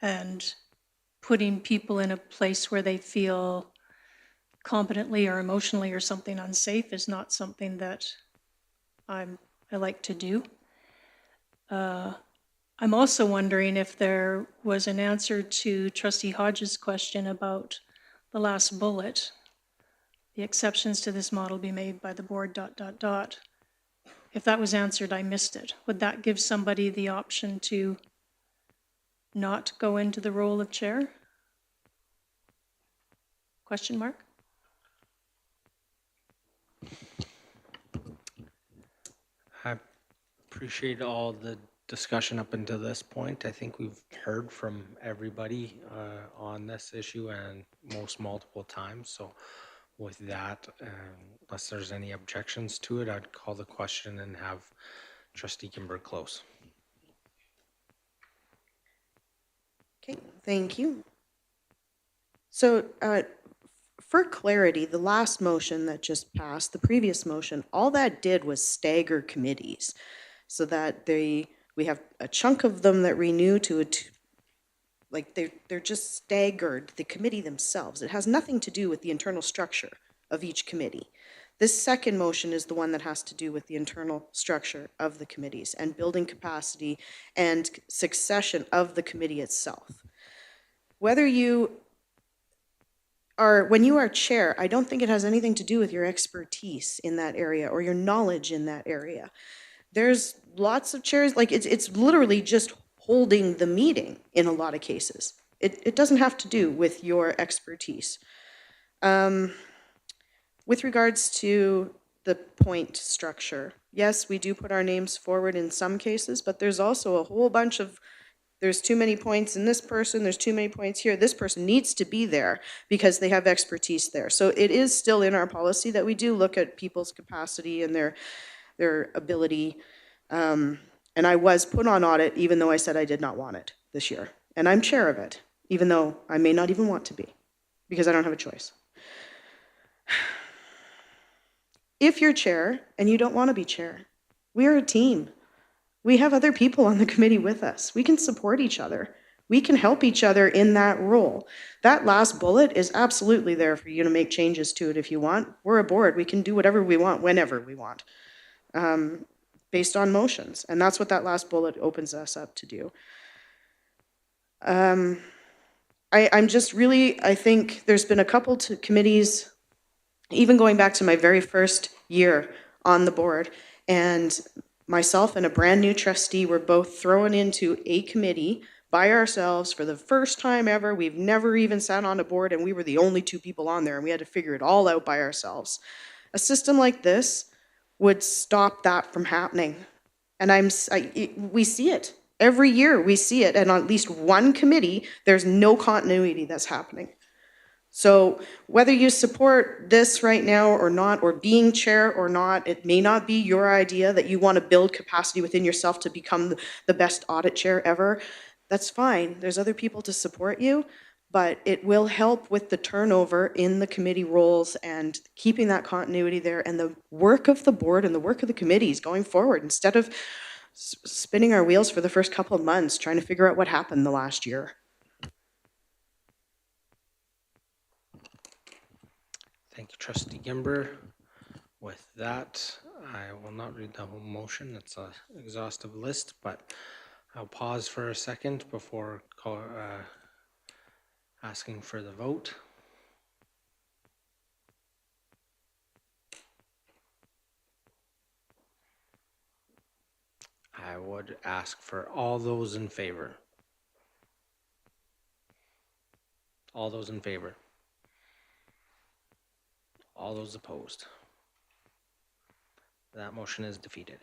And putting people in a place where they feel competently or emotionally or something unsafe is not something that I like to do. I'm also wondering if there was an answer to Trustee Hodges' question about the last bullet. The exceptions to this model be made by the board, ... If that was answered, I missed it. Would that give somebody the option to not go into the role of chair? Question mark? I appreciate all the discussion up until this point. I think we've heard from everybody on this issue and most multiple times. So with that, unless there's any objections to it, I'd call the question and have Trustee Kimber close. Okay, thank you. So for clarity, the last motion that just passed, the previous motion, all that did was stagger committees so that we have a chunk of them that renew to like they're just staggered, the committee themselves. It has nothing to do with the internal structure of each committee. This second motion is the one that has to do with the internal structure of the committees and building capacity and succession of the committee itself. Whether you are, when you are chair, I don't think it has anything to do with your expertise in that area or your knowledge in that area. There's lots of chairs, like it's literally just holding the meeting in a lot of cases. It doesn't have to do with your expertise. With regards to the point structure, yes, we do put our names forward in some cases, but there's also a whole bunch of, there's too many points in this person, there's too many points here. This person needs to be there because they have expertise there. So it is still in our policy that we do look at people's capacity and their ability and And I was put on audit even though I said I did not want it this year. And I'm chair of it, even though I may not even want to be, because I don't have a choice. If you're chair and you don't want to be chair, we are a team. We have other people on the committee with us. We can support each other. We can help each other in that role. That last bullet is absolutely there for you to make changes to it if you want. We're a board. We can do whatever we want, whenever we want, based on motions. And that's what that last bullet opens us up to do. I'm just really, I think there's been a couple to committees, even going back to my very first year on the board, and myself and a brand new trustee were both thrown into a committee by ourselves for the first time ever. We've never even sat on a board, and we were the only two people on there, and we had to figure it all out by ourselves. A system like this would stop that from happening. And we see it. Every year we see it, and on at least one committee, there's no continuity that's happening. So whether you support this right now or not, or being chair or not, it may not be your idea that you want to build capacity within yourself to become the best audit chair ever. That's fine. There's other people to support you, but it will help with the turnover in the committee roles and keeping that continuity there and the work of the board and the work of the committees going forward, instead of spinning our wheels for the first couple of months trying to figure out what happened the last year. Thank you, Trustee Gimber. With that, I will not read the whole motion. It's an exhaustive list, but I'll pause for a second before asking for the vote. I would ask for all those in favor. All those in favor. All those opposed. That motion is defeated.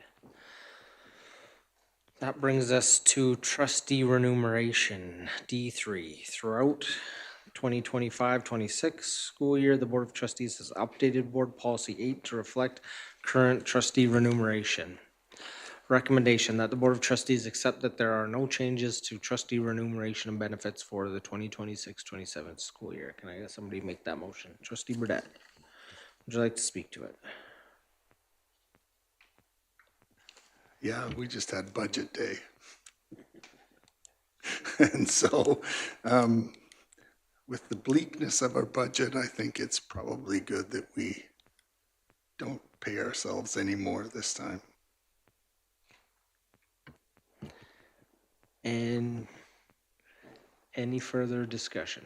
That brings us to trustee remuneration, D3. Throughout 2025-26 school year, the Board of Trustees has updated Board Policy 8 to reflect current trustee remuneration. Recommendation that the Board of Trustees accept that there are no changes to trustee remuneration and benefits for the 2026-27 school year. Can I get somebody to make that motion? Trustee Burdette, would you like to speak to it? Yeah, we just had budget day. And so, with the bleakness of our budget, I think it's probably good that we don't pay ourselves any more this time. And any further discussion?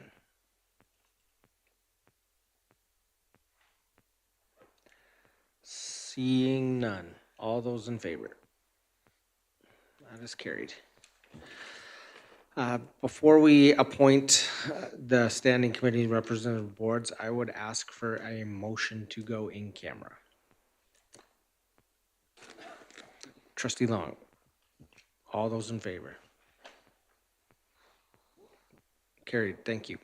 Seeing none. All those in favor? That is carried. Before we appoint the standing committee representative boards, I would ask for a motion to go in camera. Trustee Long. All those in favor? Carried. Thank you.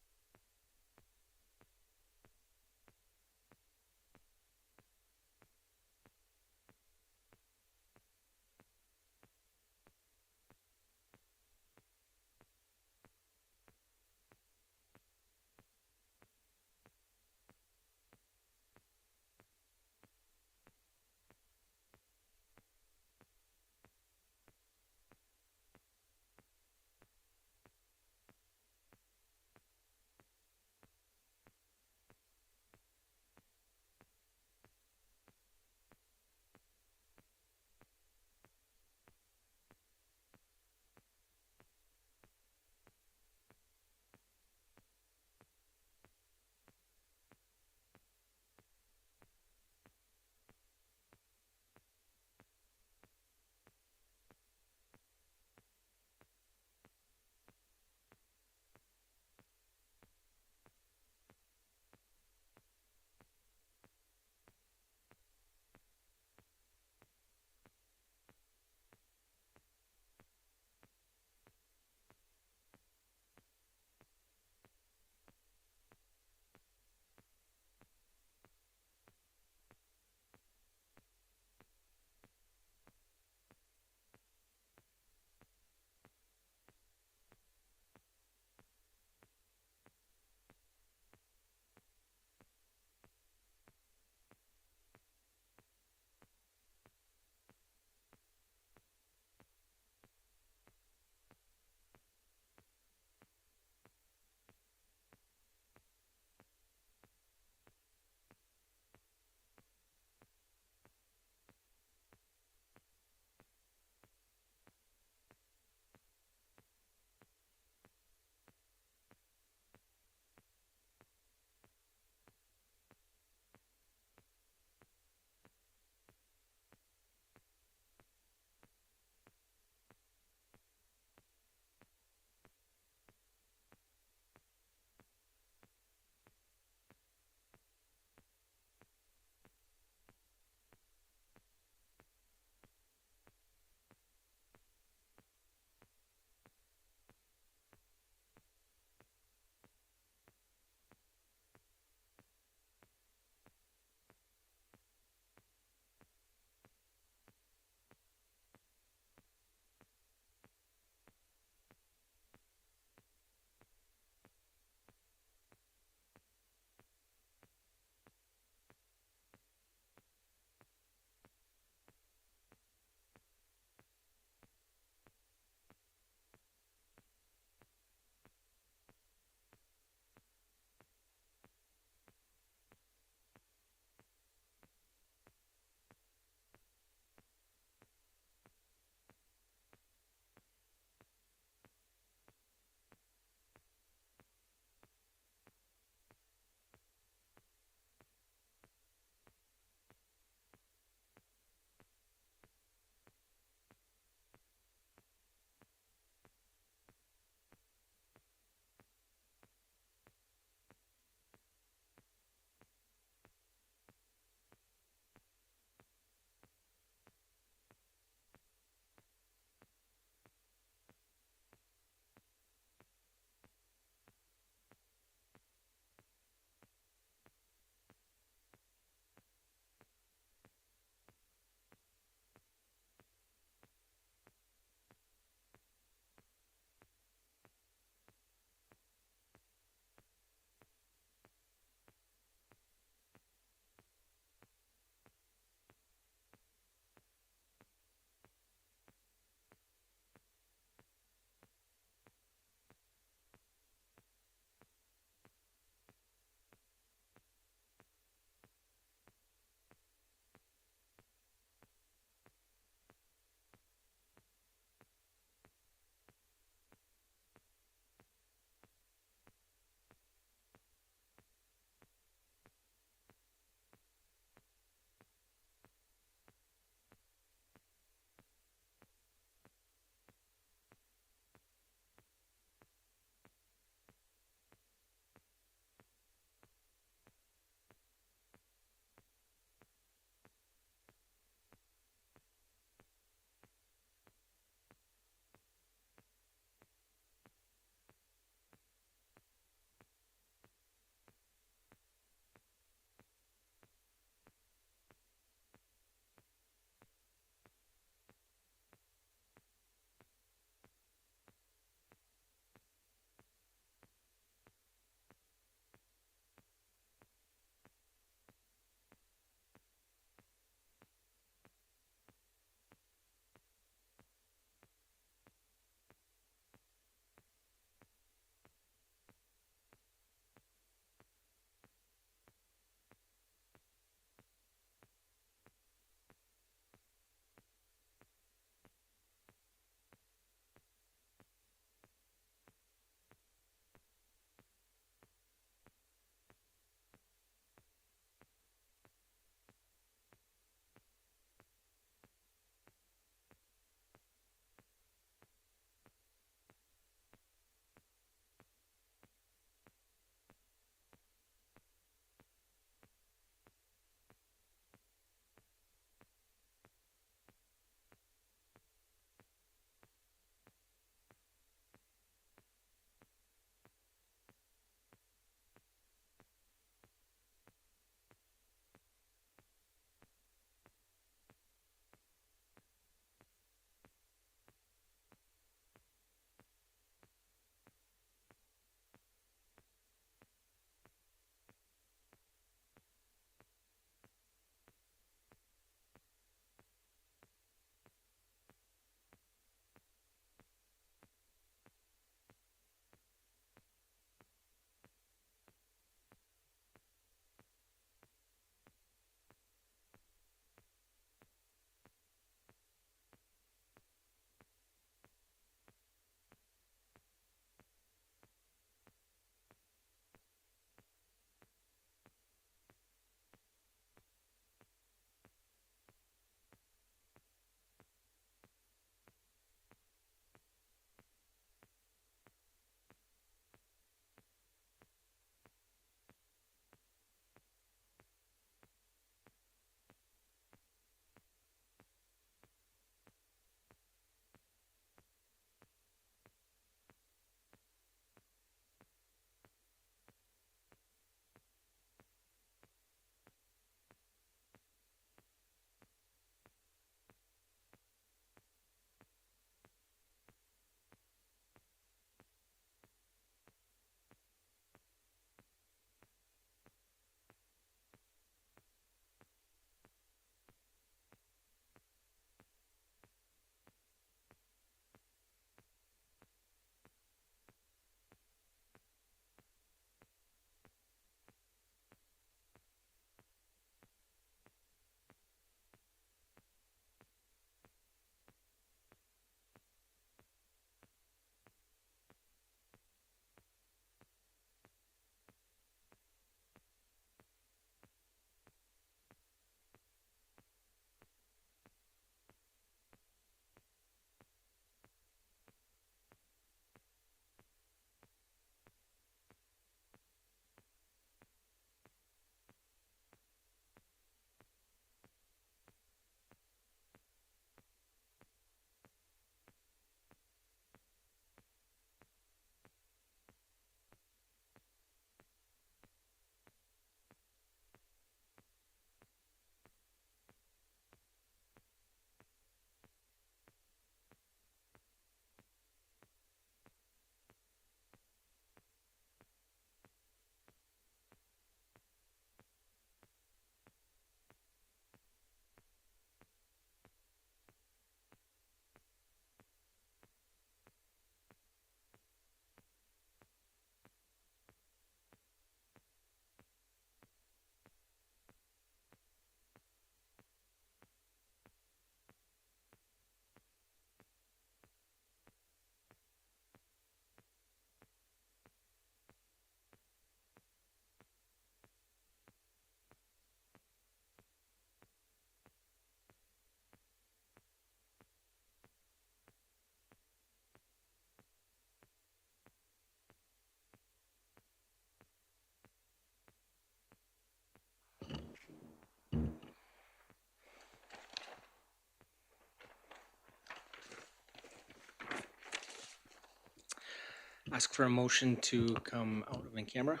Ask for a motion to come out of in camera.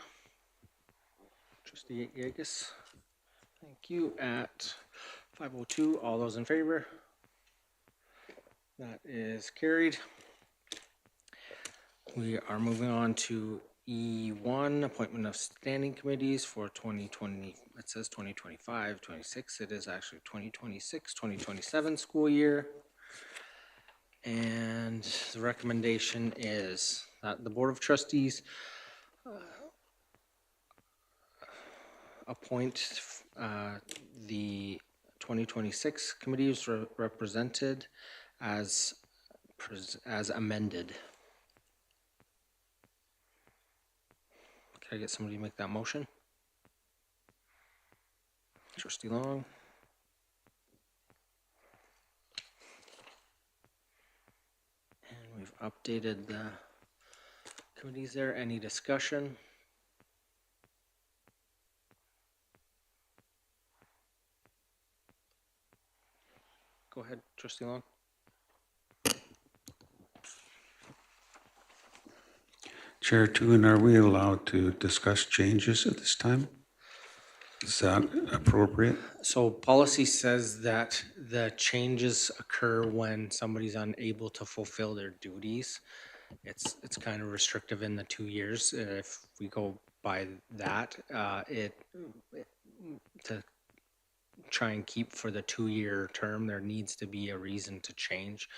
Trustee Yegus. Thank you. At 5:02, all those in favor? That is carried. We are moving on to E1, appointment of standing committees for 2020. It says 2025, 26. It is actually 2026, 2027 school year. And the recommendation is that the Board of Trustees appoint the 2026 committees represented as amended. Can I get somebody to make that motion? Trustee Long. And we've updated the committees there. Any discussion? Go ahead, Trustee Long. Chair Toon, are we allowed to discuss changes at this time? Is that appropriate? So policy says that the changes occur when somebody's unable to fulfill their duties. It's kind of restrictive in the 2 years. If we go by that, to try and keep for the 2-year term, there needs to be a reason to change.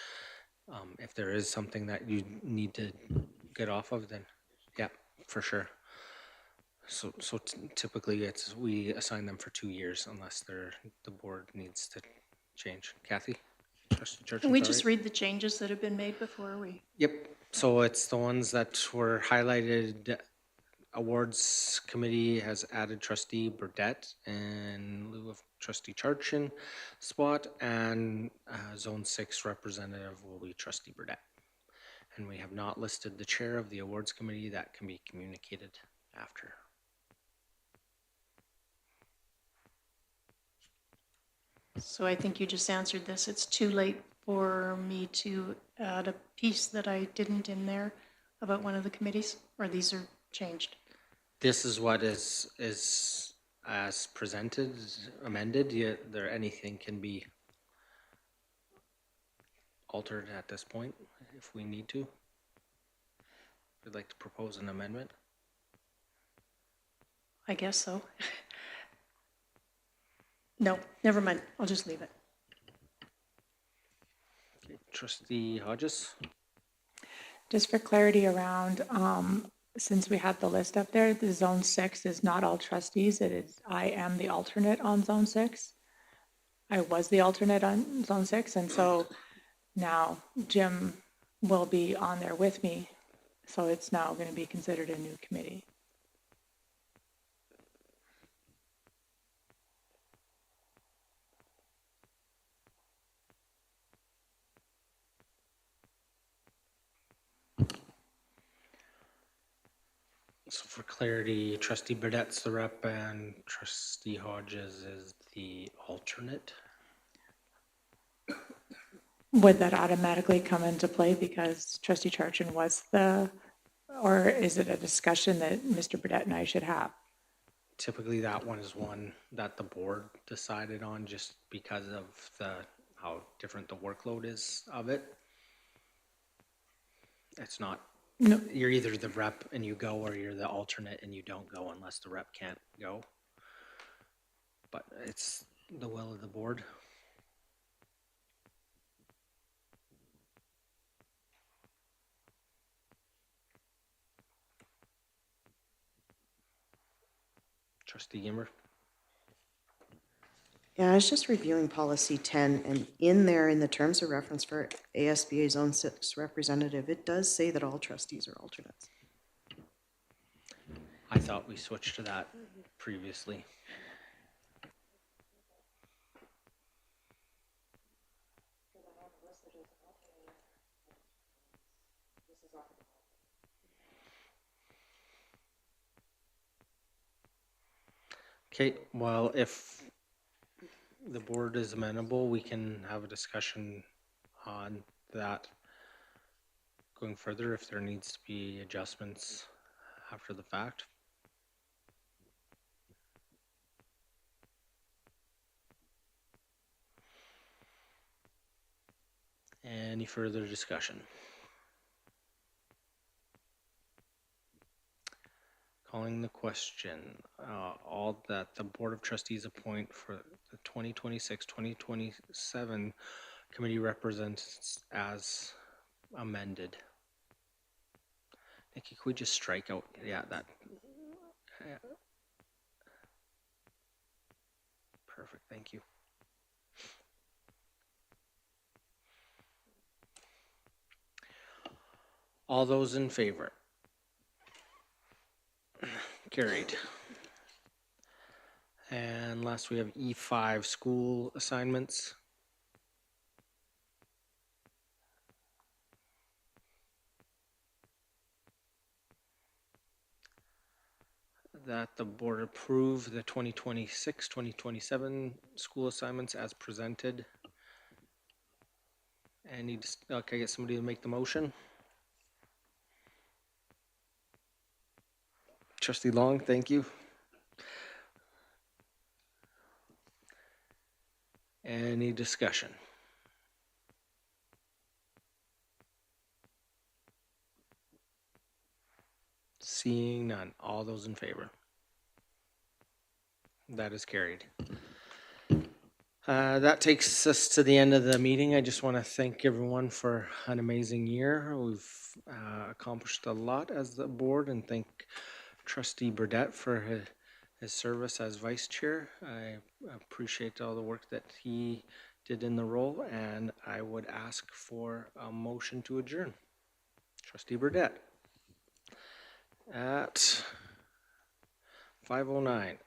If there is something that you need to get off of, then yeah, for sure. So typically we assign them for 2 years unless the board needs to change. Kathy? Trustee Church, Can we just read the changes that have been made before we? Yep, so it's the ones that were highlighted. Awards Committee has added Trustee Burdette in lieu of Trustee Charchin spot, and Zone 6 representative will be Trustee Burdette. And we have not listed the chair of the Awards Committee. That can be communicated after. So I think you just answered this. It's too late for me to add a piece that I didn't in there about one of the committees, or these are changed? This is what is as presented, amended. There anything can be altered at this point if we need to. We'd like to propose an amendment. I guess so. No, never mind. I'll just leave it. Okay. Trustee Hodges. Just for clarity around, since we had the list up there, the Zone 6 is not all trustees. It is, I am the alternate on Zone 6. I was the alternate on Zone 6, and so now Jim will be on there with me. So it's now going to be considered a new committee. So for clarity, Trustee Burdette's the rep and Trustee Hodges is the alternate. Would that automatically come into play because Trustee Charchin was or is it a discussion that Mr. Burdette and I should have? Typically that one is one that the board decided on just because of how different the workload is of it. It's not, No. You're either the rep and you go or you're the alternate and you don't go unless the rep can't go. But it's the will of the board. Trustee Gimmer. Yeah, I was just reviewing policy 10, and in there, in the terms of reference for ASBA Zone 6 representative, it does say that all trustees are alternates. I thought we switched to that previously. Okay, well, if the board is amenable, we can have a discussion on that going further if there needs to be adjustments after the fact. Any further discussion? Calling the question, all that the Board of Trustees appoint for the 2026-2027 committee represents as amended. Nikki, could we just strike out, yeah, that. Perfect, thank you. All those in favor? Carried. And last we have E5 school assignments. That the board approve the 2026-2027 school assignments as presented. And okay, get somebody to make the motion. Trustee Long, thank you. Any discussion? Seeing none. All those in favor? That is carried. That takes us to the end of the meeting. I just want to thank everyone for an amazing year. We've accomplished a lot as the board, and thank Trustee Burdette for his service as vice chair. I appreciate all the work that he did in the role, and I would ask for a motion to adjourn. Trustee Burdette. At 5:09.